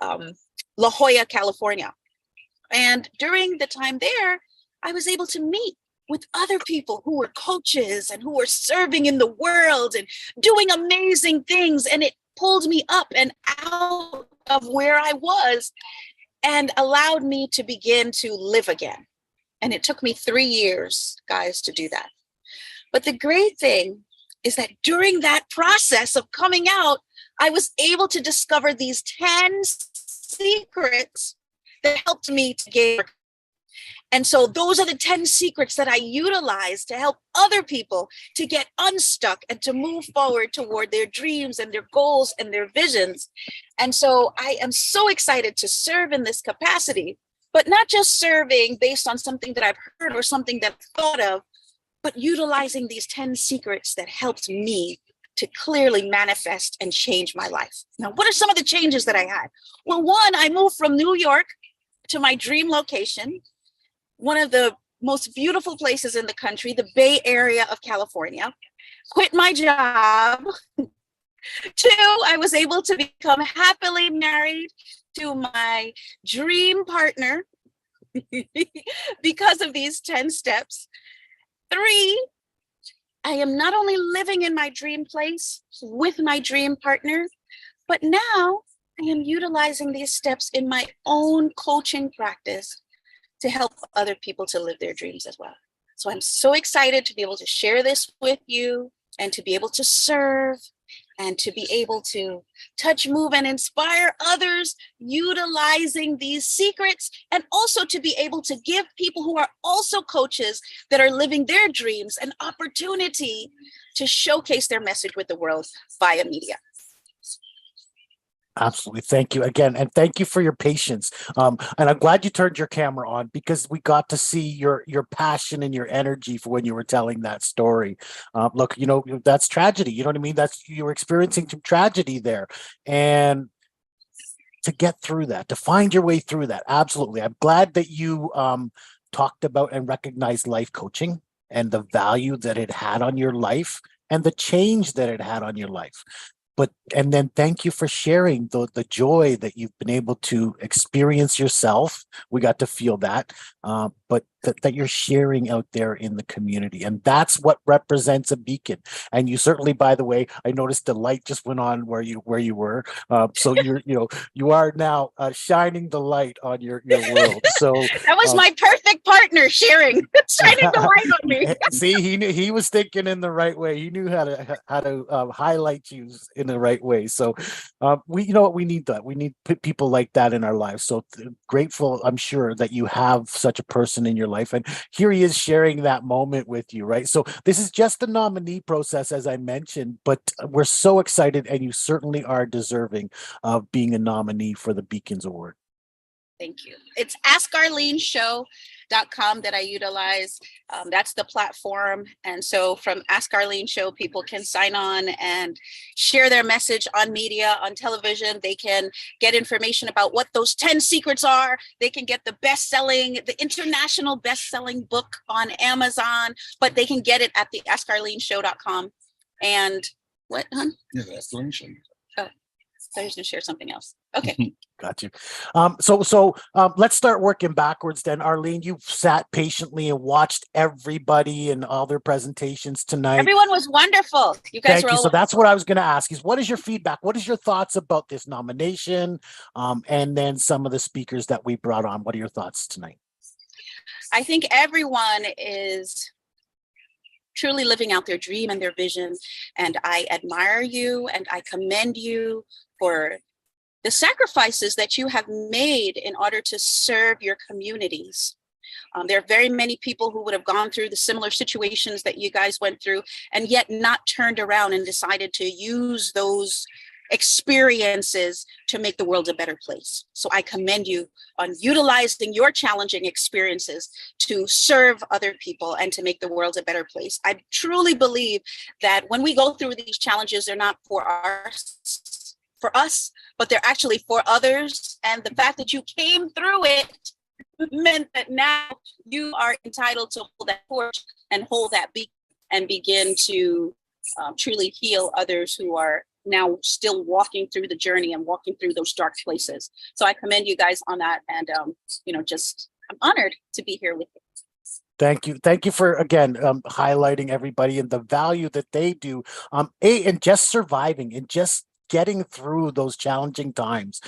La Jolla, California. And during the time there, I was able to meet with other people who were coaches and who were serving in the world and doing amazing things. And it pulled me up and out of where I was and allowed me to begin to live again. And it took me 3 years, guys, to do that. But the great thing is that during that process of coming out, I was able to discover these 10 secrets that helped me to gain. And so those are the 10 secrets that I utilize to help other people to get unstuck and to move forward toward their dreams and their goals and their visions. And so I am so excited to serve in this capacity, but not just serving based on something that I've heard or something that I've thought of, but utilizing these 10 secrets that helped me to clearly manifest and change my life. Now, what are some of the changes that I had? Well, one, I moved from New York to my dream location, one of the most beautiful places in the country, the Bay Area of California, quit my job. 2, I was able to become happily married to my dream partner because of these 10 steps. 3, I am not only living in my dream place with my dream partner, but now I am utilizing these steps in my own coaching practice to help other people to live their dreams as well. So I'm so excited to be able to share this with you and to be able to serve and to be able to touch, move, and inspire others utilizing these secrets, and also to be able to give people who are also coaches that are living their dreams an opportunity to showcase their message with the world via media. Absolutely. Thank you again. And thank you for your patience. And I'm glad you turned your camera on, because we got to see your passion and your energy for when you were telling that story. Look, you know, that's tragedy. You know what I mean? You were experiencing some tragedy there. And to get through that, to find your way through that. Absolutely. I'm glad that you talked about and recognized life coaching and the value that it had on your life and the change that it had on your life. And then thank you for sharing the joy that you've been able to experience yourself. We got to feel that, but that you're sharing out there in the community. And that's what represents a beacon. And you certainly, by the way, I noticed the light just went on where you were. So you are now shining the light on your world. So that was my perfect partner sharing, shining the light on me. See, he was thinking in the right way. He knew how to highlight you in the right way. So we need that. We need people like that in our lives. So grateful, I'm sure, that you have such a person in your life. And here he is sharing that moment with you, right? So this is just the nominee process, as I mentioned, but we're so excited, and you certainly are deserving of being a nominee for the Beacons Award. Thank you. It's AskArleneShow.com that I utilize. That's the platform. And so from Ask Arlene Show, people can sign on and share their message on media, on television. They can get information about what those 10 secrets are. They can get the international best-selling book on Amazon, but they can get it at the AskArleneShow.com. And what, hon? Yeah, that's the show. Oh. I was going to share something else. Okay. Got you. Let's start working backwards then. Arlene, you've sat patiently and watched everybody and all their presentations tonight. Everyone was wonderful. You guys Thank were you. all So that's what I was going to ask is what is your feedback? What is your thoughts about this nomination? And then some of the speakers that we brought on. What are your thoughts tonight? I think everyone is truly living out their dream and their vision. And I admire you and I commend you for the sacrifices that you have made in order to serve your communities. There are very many people who would have gone through the similar situations that you guys went through and yet not turned around and decided to use those experiences to make the world a better place. So I commend you on utilizing your challenging experiences to serve other people and to make the world a better place. I truly believe that when we go through these challenges, they're not for us, but they're actually for others. And the fact that you came through it meant that now you are entitled to hold that torch and hold that beacon and begin to truly heal others who are now still walking through the journey and walking through those dark places. So I commend you guys on that. And, I'm honored to be here with you. Thank you. Thank you for, again, highlighting everybody and the value that they do. And just surviving and just getting through those challenging times.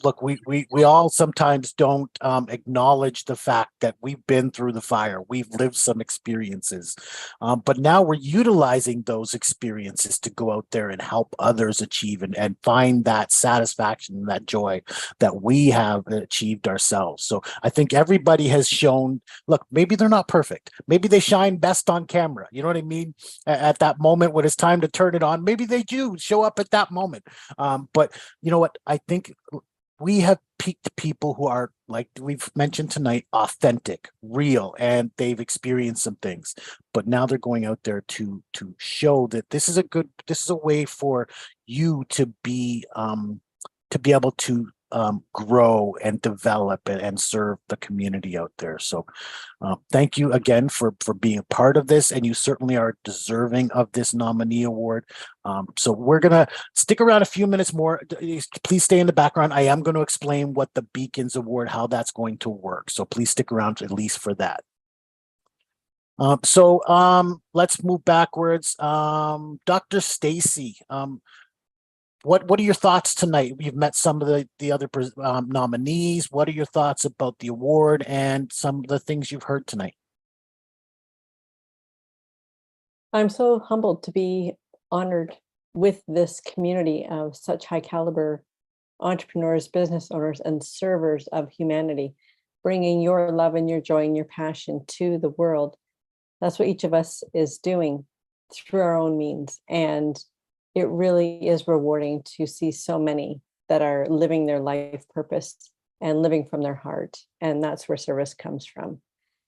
Look, we all sometimes don't acknowledge the fact that we've been through the fire. We've lived some experiences, but now we're utilizing those experiences to go out there and help others achieve and find that satisfaction and that joy that we have achieved ourselves. So I think everybody has shown, look, maybe they're not perfect. Maybe they shine best on camera. You know what I mean? At that moment when it's time to turn it on, maybe they do show up at that moment. But you know what? I think we have picked people who are, like we've mentioned tonight, authentic, real, and they've experienced some things. But now they're going out there to show that this is a way for you to be able to grow and develop and serve the community out there. So thank you again for being a part of this, and you certainly are deserving of this nominee award. So we're gonna stick around a few minutes more. Please stay in the background. I am going to explain what the Beacons Award, how that's going to work. So please stick around at least for that. Let's move backwards. Dr. Stacey, what are your thoughts tonight? You've met some of the other nominees. What are your thoughts about the award and some of the things you've heard tonight? I'm so humbled to be honored with this community of such high caliber entrepreneurs, business owners, and servers of humanity, bringing your love and your joy and your passion to the world. That's what each of us is doing through our own means. And it really is rewarding to see so many that are living their life purpose and living from their heart. And that's where service comes from.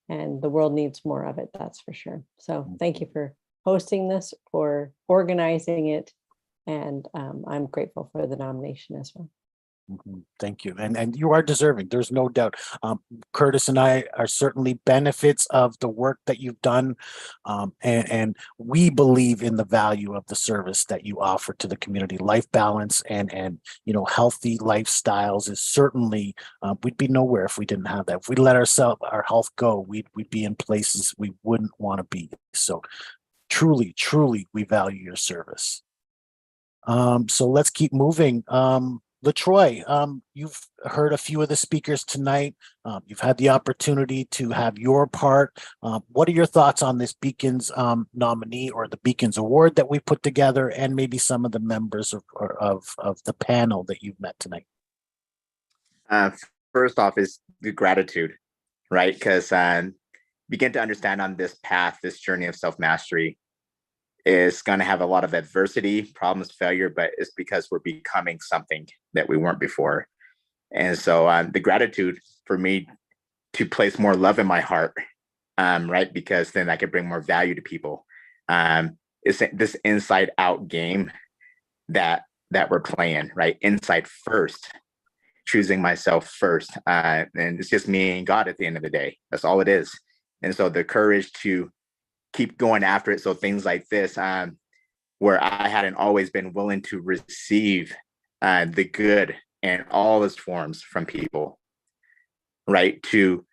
And the world needs more of it, that's for sure. So thank you for hosting this, for organizing it. And I'm grateful for the nomination as well. Thank you. And you are deserving. There's no doubt. Curtis and I are certainly benefits of the work that you've done. And we believe in the value of the service that you offer to the community. Life balance and healthy lifestyles is certainly, we'd be nowhere if we didn't have that. If we let our health go, we'd be in places we wouldn't want to be. So truly, we value your service. So let's keep moving. Letroy, you've heard a few of the speakers tonight. You've had the opportunity to have your part. What are your thoughts on this Beacons nominee or the Beacons Award that we put together, and maybe some of the members of the panel that you've met tonight? First off is the gratitude, right? Because begin to understand on this path, this journey of self-mastery is going to have a lot of adversity, problems, failure, but it's because we're becoming something that we weren't before. And so the gratitude for me to place more love in my heart, right? Because then I could bring more value to people. It's this inside out game that we're playing, right? Inside first, choosing myself first. And it's just me and God at the end of the day. That's all it is. And so the courage to keep going after it. So things like this, where I hadn't always been willing to receive the good in all its forms from people, right? To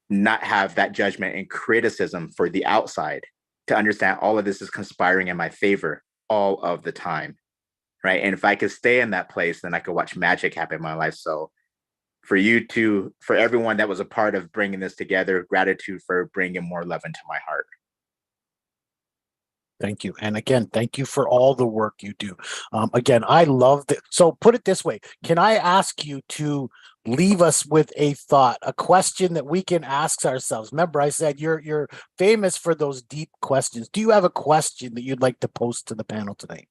not have that judgment and criticism for the outside, to understand all of this is conspiring in my favor all of the time, right? And if I could stay in that place, then I could watch magic happen in my life. So for everyone that was a part of bringing this together, gratitude for bringing more love into my heart. Thank you. And again, thank you for all the work you do. Again, I love that. So put it this way. Can I ask you to leave us with a thought, a question that we can ask ourselves? Remember, I said you're famous for those deep questions. Do you have a question that you'd like to post to the panel tonight?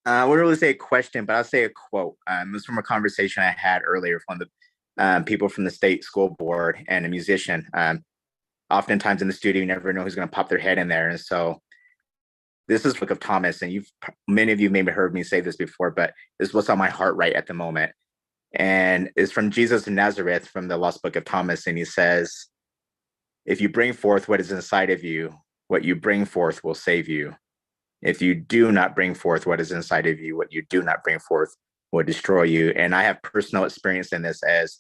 I wouldn't really say a question, but I'll say a quote. It was from a conversation I had earlier from the people from the state school board and a musician. Oftentimes in the studio, you never know who's going to pop their head in there. And so this is Book of Thomas, and many of you maybe heard me say this before, but this is what's on my heart right at the moment. And it's from Jesus of Nazareth from the Lost Book of Thomas. And he says, if you bring forth what is inside of you, what you bring forth will save you. If you do not bring forth what is inside of you, what you do not bring forth will destroy you. And I have personal experience in this, as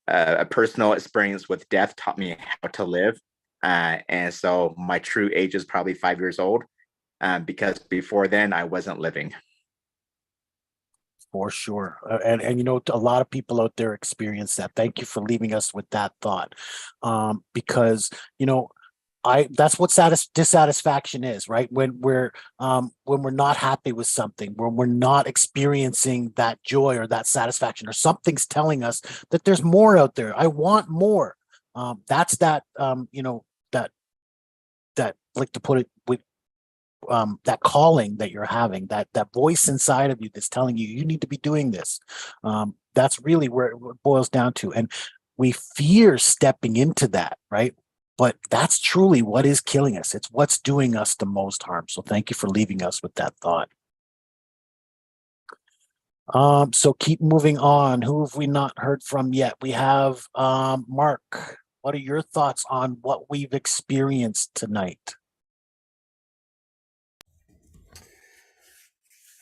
a personal experience with death taught me how to live. And so my true age is probably 5 years old, because before then I wasn't living. For sure. And you know, a lot of people out there experience that. Thank you for leaving us with that thought. Because, you know, that's what dissatisfaction is, right? When we're not happy with something, when we're not experiencing that joy or that satisfaction, or something's telling us that there's more out there. I want more. That's that, you know, that like to put it with that calling that you're having, that voice inside of you that's telling you, you need to be doing this. That's really where it boils down to. And we fear stepping into that, right? But that's truly what is killing us. It's what's doing us the most harm. So thank you for leaving us with that thought. So keep moving on. Who have we not heard from yet? We have Marc. What are your thoughts on what we've experienced tonight?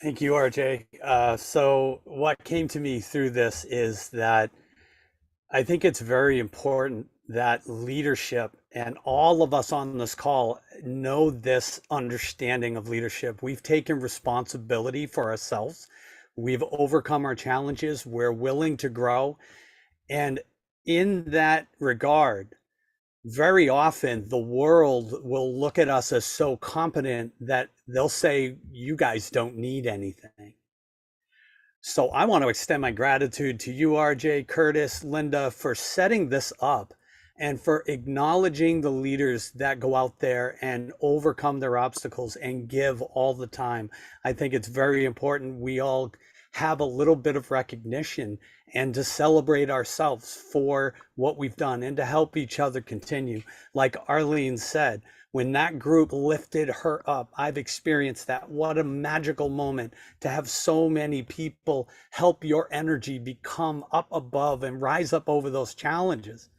Thank you, RJ. So what came to me through this is that I think it's very important that leadership, and all of us on this call know this understanding of leadership. We've taken responsibility for ourselves. We've overcome our challenges. We're willing to grow. And in that regard, very often the world will look at us as so competent that they'll say, you guys don't need anything. So I want to extend my gratitude to you, RJ, Curtis, Linda, for setting this up and for acknowledging the leaders that go out there and overcome their obstacles and give all the time. I think it's very important we all have a little bit of recognition and to celebrate ourselves for what we've done and to help each other continue. Like Arlene said, when that group lifted her up, I've experienced that. What a magical moment to have so many people help your energy become up above and rise up over those challenges.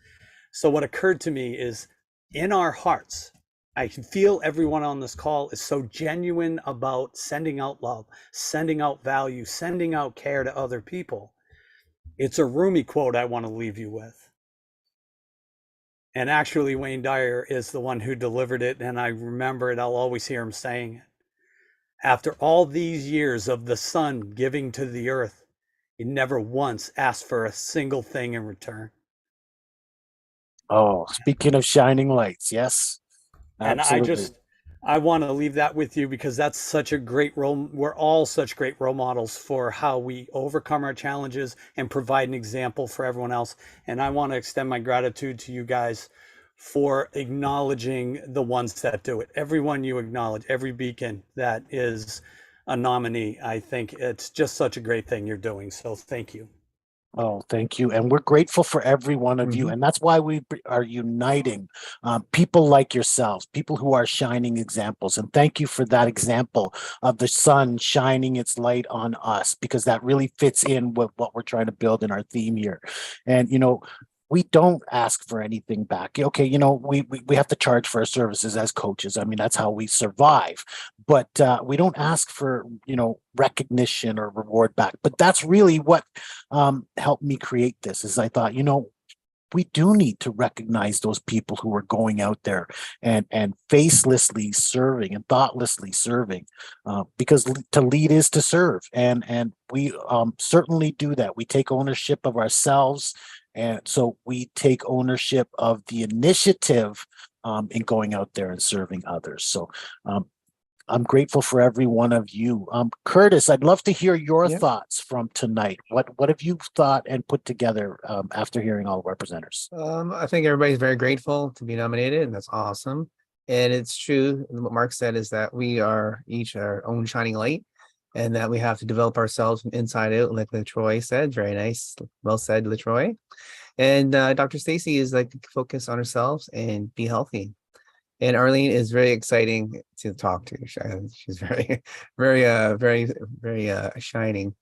So what occurred to me is, in our hearts, I can feel everyone on this call is so genuine about sending out love, sending out value, sending out care to other people. It's a Rumi quote I want to leave you with. And actually, Wayne Dyer is the one who delivered it, and I remember it. I'll always hear him saying it. After all these years of the sun giving to the earth, he never once asked for a single thing in return. Oh, speaking of shining lights, yes. Absolutely. And I want to leave that with you, because that's such a great role. We're all such great role models for how we overcome our challenges and provide an example for everyone else. And I want to extend my gratitude to you guys for acknowledging the ones that do it. Everyone you acknowledge, every beacon that is a nominee. I think it's just such a great thing you're doing. So thank you. Oh, thank you. And we're grateful for every one of you. And that's why we are uniting people like yourselves, people who are shining examples. And thank you for that example of the sun shining its light on us, because that really fits in with what we're trying to build in our theme here. And, you know, we don't ask for anything back. Okay, you know, we have to charge for our services as coaches. I mean, that's how we survive. But we don't ask for, you know, recognition or reward back. But that's really what helped me create this. Is I thought, you know, we do need to recognize those people who are going out there and facelessly serving and thoughtlessly serving, because to lead is to serve, and we certainly do that. We take ownership of ourselves, and so we take ownership of the initiative in going out there and serving others. So I'm grateful for every one of you. Curtis, I'd love to hear your thoughts from tonight. What have you thought and put together after hearing all of our presenters? I think everybody's very grateful to be nominated, and that's awesome. And it's true. What Marc said is that we are each our own shining light, and that we have to develop ourselves from inside out, like Letroy said. Very nice. Well said, Letroy. And Dr. Stacey is like to focus on ourselves and be healthy. And Arlene is very exciting to talk to. She's very, very shining.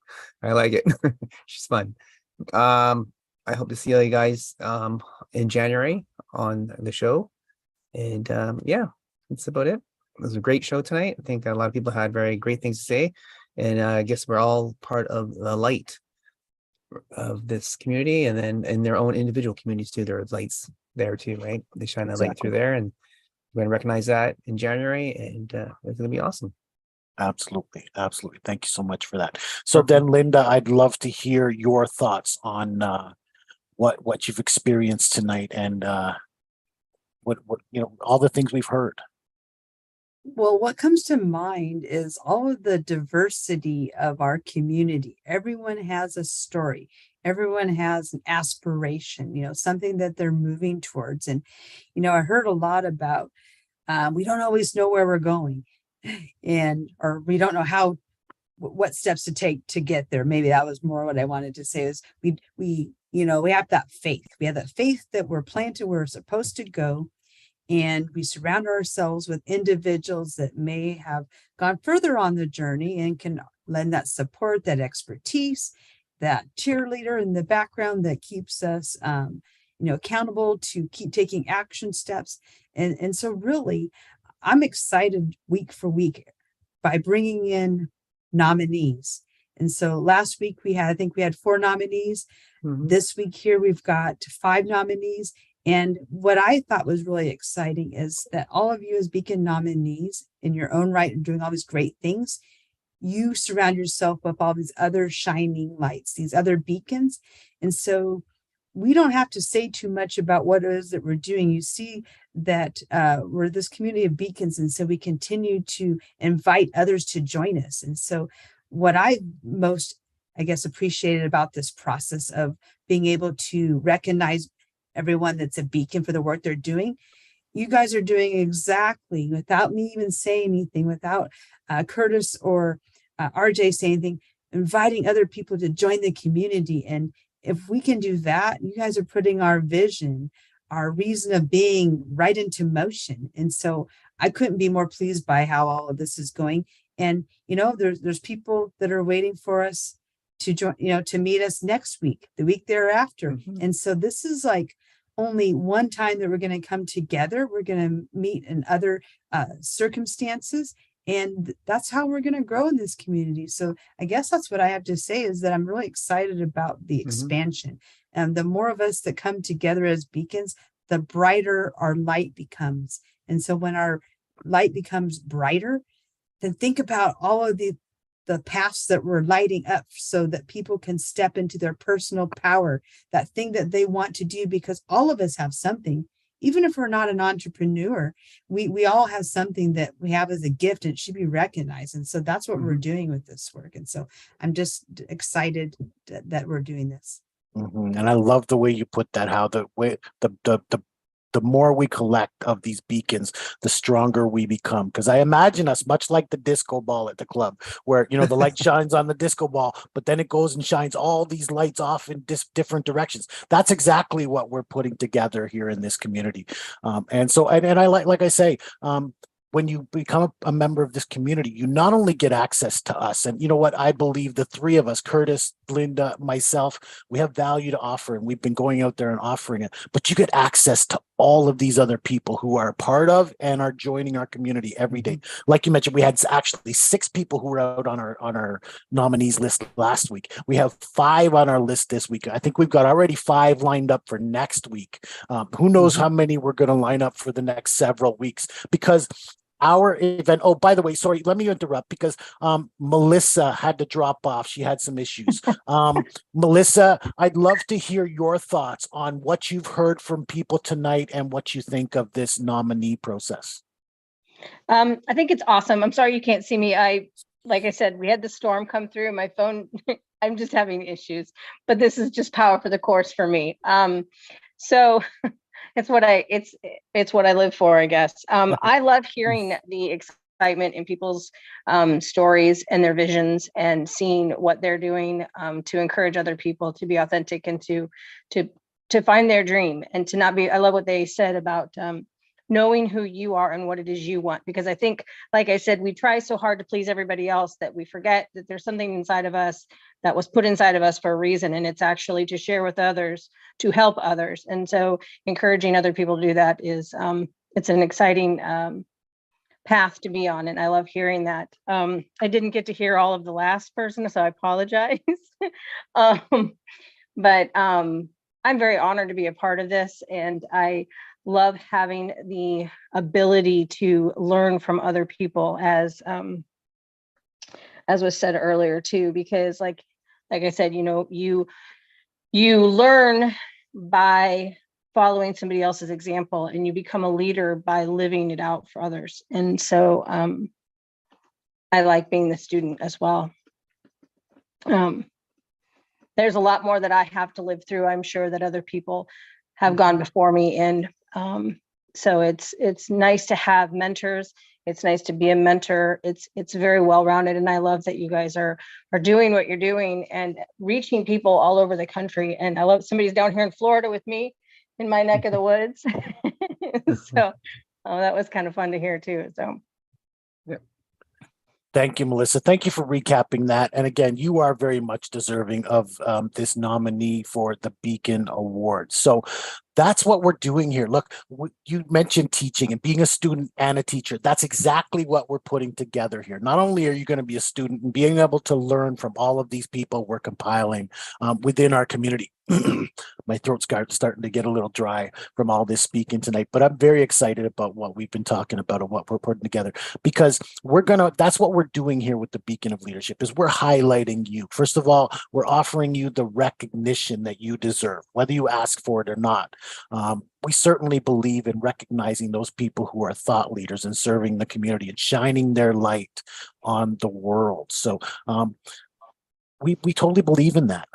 I like it. She's fun. I hope to see all you guys in January on the show. And yeah, that's about it. It was a great show tonight. I think a lot of people had very great things to say. And I guess we're all part of the light of this community, and then in their own individual communities too. There are lights there too, right? They shine a light through there, and we're gonna recognize that in January, and it's gonna be awesome. Absolutely. Absolutely. Thank you so much for that. So then, Linda, I'd love to hear your thoughts on what you've experienced tonight, and what you know, all the things we've heard. Well, what comes to mind is all of the diversity of our community. Everyone has a story. Everyone has an aspiration, you know, something that they're moving towards. And, you know, I heard a lot about we don't always know where we're going, or we don't know what steps to take to get there. Maybe that was more what I wanted to say is we you know, we have that faith. We have that faith that we're planted where we're supposed to go. And we surround ourselves with individuals that may have gone further on the journey and can lend that support, that expertise, that cheerleader in the background that keeps us, you know, accountable to keep taking action steps. And so really, I'm excited week for week by bringing in nominees. And so last week I think we had 4 nominees. Mm-hmm. This week here, we've got 5 nominees. And what I thought was really exciting is that all of you as Beacon nominees in your own right and doing all these great things, you surround yourself with all these other shining lights, these other beacons. And so we don't have to say too much about what it is that we're doing. You see that we're this community of beacons. And so we continue to invite others to join us. And so what I most, I guess, appreciated about this process of being able to recognize everyone that's a beacon for the work they're doing. You guys are doing exactly, without me even saying anything, without Curtis or RJ saying anything, inviting other people to join the community. And if we can do that, you guys are putting our vision, our reason of being right into motion. And so I couldn't be more pleased by how all of this is going. And, you know, there's people that are waiting for us to join, you know, to meet us next week, the week thereafter. Mm-hmm. And so this is like only one time that we're going to come together. We're going to meet in other circumstances. And that's how we're going to grow in this community. So I guess that's what I have to say is that I'm really excited about the expansion. And the more of us that come together as beacons, the brighter our light becomes. And so when our light becomes brighter, then think about all of the paths that we're lighting up so that people can step into their personal power, that thing that they want to do, because all of us have something. Even if we're not an entrepreneur, we all have something that we have as a gift and it should be recognized. And so that's what we're doing with this work. And so I'm just excited that we're doing this. And I love the way you put that, how the more we collect of these beacons, the stronger we become. Because I imagine us much like the disco ball at the club, where, you know, the light shines on the disco ball, but then it goes and shines all these lights off in different directions. That's exactly what we're putting together here in this community. And so, and I like I say, when you become a member of this community, you not only get access to us, and you know what, I believe the three of us, Curtis, Linda, myself, we have value to offer, and we've been going out there and offering it, but you get access to all of these other people who are a part of and are joining our community every day. Like you mentioned, we had actually 6 people who were out on our nominees list last week. We have 5 on our list this week. I think we've got already 5 lined up for next week. Who knows how many we're going to line up for the next several weeks, because our event, oh, by the way, sorry, let me interrupt, because Melissa had to drop off. She had some issues. Melissa, I'd love to hear your thoughts on what you've heard from people tonight and what you think of this nominee process. I think it's awesome. I'm sorry you can't see me. Like I said, we had the storm come through. My phone, I'm just having issues, but this is just power for the course for me. So it's what I live for, I guess. I love hearing the excitement in people's stories and their visions, and seeing what they're doing to encourage other people to be authentic and to find their dream, and to not be. I love what they said about knowing who you are and what it is you want, because I think, like I said, we try so hard to please everybody else that we forget that there's something inside of us that was put inside of us for a reason, and it's actually to share with others, to help others. And so encouraging other people to do that is it's an exciting path to be on, and I love hearing that. I didn't get to hear all of the last person, so I apologize. But I'm very honored to be a part of this, and I love having the ability to learn from other people, as was said earlier too, because like I said, you learn by following somebody else's example, and you become a leader by living it out for others. And so I like being the student as well. There's a lot more that I have to live through. I'm sure that other people have gone before me, and so it's nice to have mentors. It's nice to be a mentor. It's very well-rounded, and I love that you guys are doing what you're doing and reaching people all over the country. And I love somebody's down here in Florida with me in my neck of the woods. So that was kind of fun to hear too. So thank you, Melissa. Thank you for recapping that. And again, you are very much deserving of this nominee for the Beacon Award. So that's what we're doing here. Look, you mentioned teaching and being a student and a teacher. That's exactly what we're putting together here. Not only are you going to be a student and being able to learn from all of these people we're compiling within our community. My throat's starting to get a little dry from all this speaking tonight, but I'm very excited about what we've been talking about and what we're putting together, because that's what we're doing here with the Beacon of Leadership, is we're highlighting you. First of all, we're offering you the recognition that you deserve, whether you ask for it or not. We certainly believe in recognizing those people who are thought leaders and serving the community and shining their light on the world. So we totally believe in that.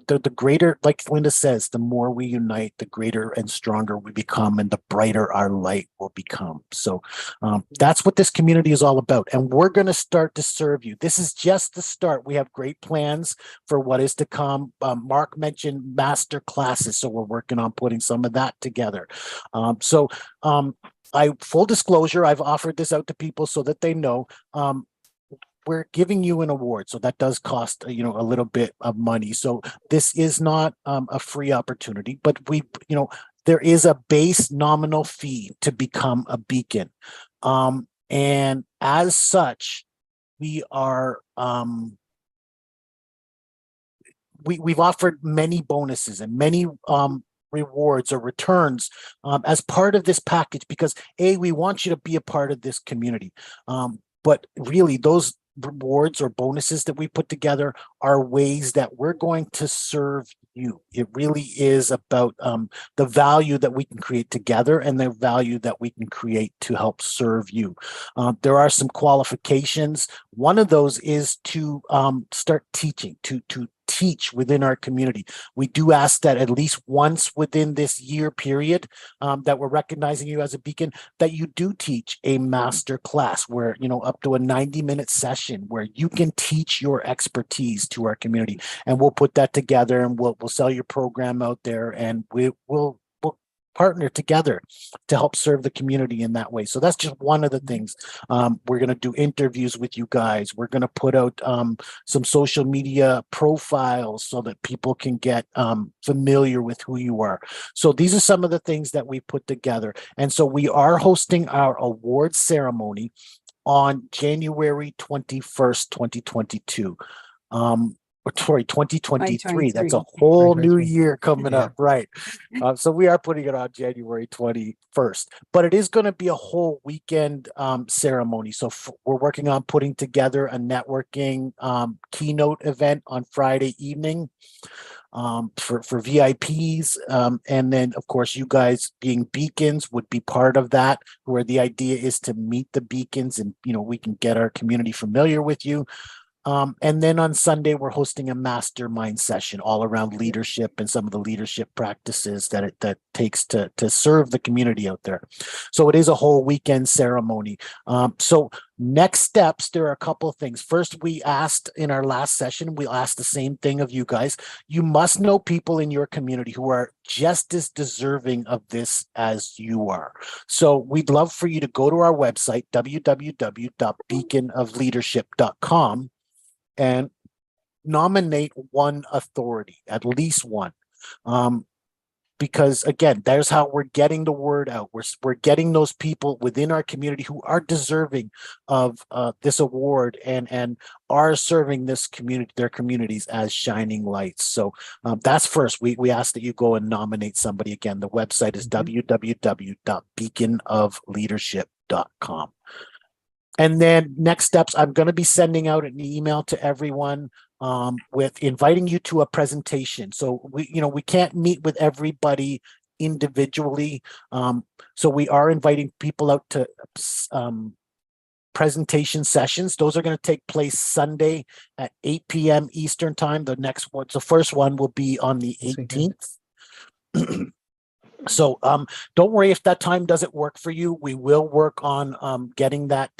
The greater, like Linda says, the more we unite, the greater and stronger we become, and the brighter our light will become. So that's what this community is all about. And we're going to start to serve you. This is just the start. We have great plans for what is to come. Marc mentioned master classes, so we're working on putting some of that together. Full disclosure, I've offered this out to people so that they know. We're giving you an award, so that does cost a little bit of money. So this is not a free opportunity, but there is a base nominal fee to become a Beacon, and as such, we are we've offered many bonuses and many rewards or returns as part of this package, because we want you to be a part of this community, but really those rewards or bonuses that we put together are ways that we're going to serve you. It really is about the value that we can create together and the value that we can create to help serve you. There are some qualifications. One of those is to start teaching, to teach within our community. We do ask that at least once within this year period that we're recognizing you as a Beacon, that you do teach a master class where, up to a 90-minute session where you can teach your expertise to our community. And we'll put that together, and we'll sell your program out there, and we'll partner together to help serve the community in that way. So that's just one of the things. We're going to do interviews with you guys. We're going to put out some social media profiles so that people can get familiar with who you are. So these are some of the things that we put together. And so we are hosting our awards ceremony on January 21st, 2022. Sorry, 2023. That's a whole new 2023. year coming Yeah. up, right? So we are putting it on January 21st, but it is going to be a whole weekend ceremony. So we're working on putting together a networking keynote event on Friday evening for VIPs. And then, of course, you guys being beacons would be part of that, where the idea is to meet the beacons and, we can get our community familiar with you. And then on Sunday, we're hosting a mastermind session all around leadership and some of the leadership practices that it takes to serve the community out there. So it is a whole weekend ceremony. So next steps, there are a couple of things. First, we asked in our last session, we asked the same thing of you guys. You must know people in your community who are just as deserving of this as you are. So we'd love for you to go to our website, www.beaconofleadership.com, and nominate one authority, at least one. Because again, there's how we're getting the word out. We're getting those people within our community who are deserving of this award and are serving this community, their communities, as shining lights. So that's first. We ask that you go and nominate somebody. Again, the website is www.beaconofleadership.com. And then next steps, I'm going to be sending out an email to everyone with inviting you to a presentation. So we can't meet with everybody individually. So we are inviting people out to presentation sessions. Those are going to take place Sunday at 8 p.m. Eastern time. The first one will be on the 18th. So don't worry if that time doesn't work for you. We will work on getting that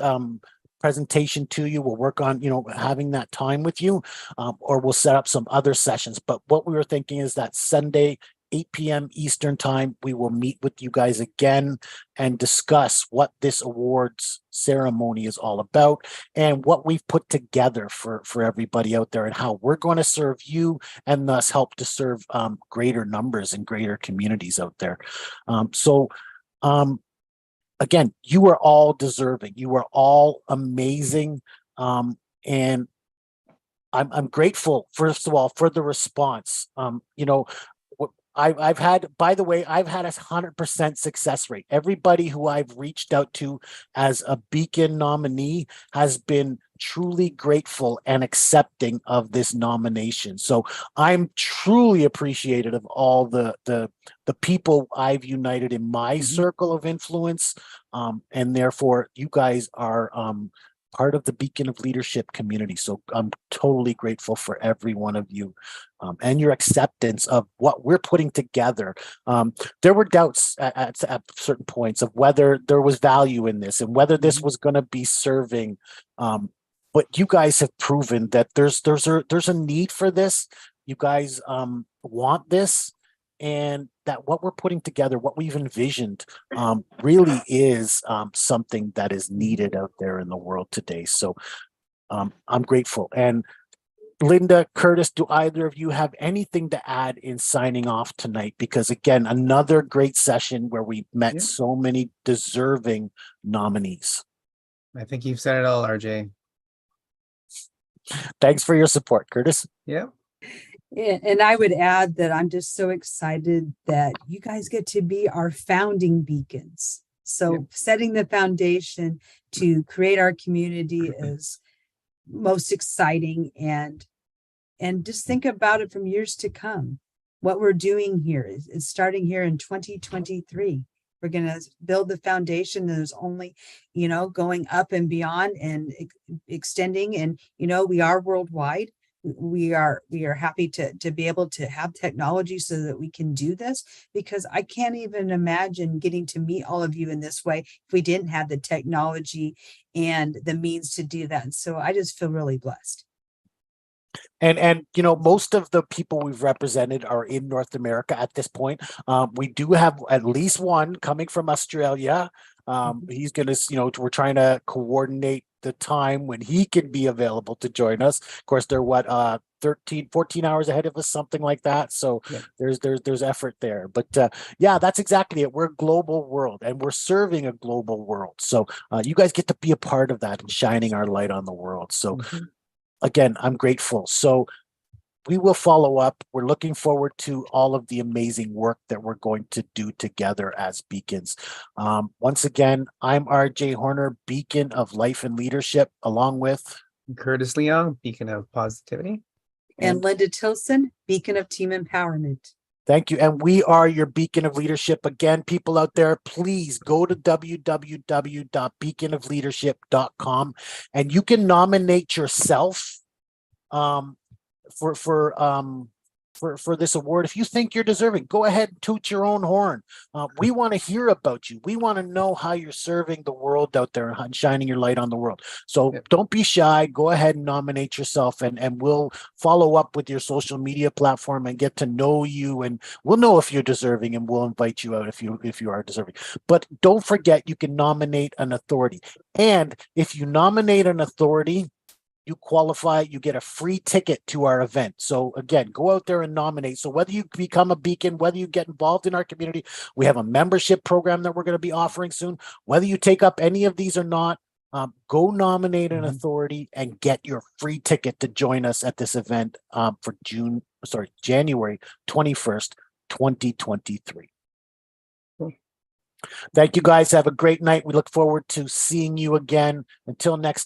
presentation to you. We'll work on having that time with you, or we'll set up some other sessions. But what we were thinking is that Sunday, 8 p.m. Eastern time, we will meet with you guys again and discuss what this awards ceremony is all about and what we've put together for everybody out there and how we're going to serve you and thus help to serve greater numbers and greater communities out there. Again, you are all deserving. You are all amazing. And I'm grateful, first of all, for the response. I've had, by the way, I've had 100% success rate. Everybody who I've reached out to as a Beacon nominee has been truly grateful and accepting of this nomination. So I'm truly appreciative of all the people I've united in my circle of influence. And therefore you guys are part of the Beacon of Leadership community. So I'm totally grateful for every one of you and your acceptance of what we're putting together. There were doubts at certain points of whether there was value in this and whether this was going to be serving. But you guys have proven that there's a need for this. You guys want this, and that what we're putting together, what we've envisioned, really is something that is needed out there in the world today. So I'm grateful. And Linda, Curtis, do either of you have anything to add in signing off tonight? Because again, another great session where we met so many deserving nominees. I think you've said it all, RJ. Thanks for your support, Curtis. Yeah. And I would add that I'm just so excited that you guys get to be our founding beacons. So setting the foundation to create our community is most exciting, and just think about it from years to come. What we're doing here is starting here in 2023. We're going to build the foundation that is only, going up and beyond and extending. And, we are worldwide. We are happy to be able to have technology so that we can do this, because I can't even imagine getting to meet all of you in this way if we didn't have the technology and the means to do that. And so I just feel really blessed. And you know, most of the people we've represented are in North America at this point. We do have at least one coming from Australia. He's gonna, you know, we're trying to coordinate the time when he can be available to join us. Of course, they're what 13, 14 hours ahead of us, something like that. So Yeah. there's effort there. But yeah, that's exactly it. We're a global world and we're serving a global world. So you guys get to be a part of that and shining our light on the world. So again, I'm grateful. So we will follow up. We're looking forward to all of the amazing work that we're going to do together as beacons. Once again, I'm RJ Horner, beacon of life and leadership, along with Curtis Leong, beacon of positivity. And Linda Tilson, beacon of team empowerment. Thank you. And we are your beacon of leadership. Again, people out there, please go to www.beaconofleadership.com and you can nominate yourself for this award. If you think you're deserving, go ahead and toot your own horn. We want to hear about you. We want to know how you're serving the world out there and shining your light on the world. So don't be shy. Go ahead and nominate yourself, and we'll follow up with your social media platform and get to know you, and we'll know if you're deserving, and we'll invite you out if you are deserving. But don't forget, you can nominate an authority, and if you nominate an authority, you qualify, you get a free ticket to our event. So again, go out there and nominate. So whether you become a beacon, whether you get involved in our community, we have a membership program that we're going to be offering soon. Whether you take up any of these or not, go nominate an authority and get your free ticket to join us at this event for January 21st, 2023. Thank you guys. Have a great night. We look forward to seeing you again. Until next time.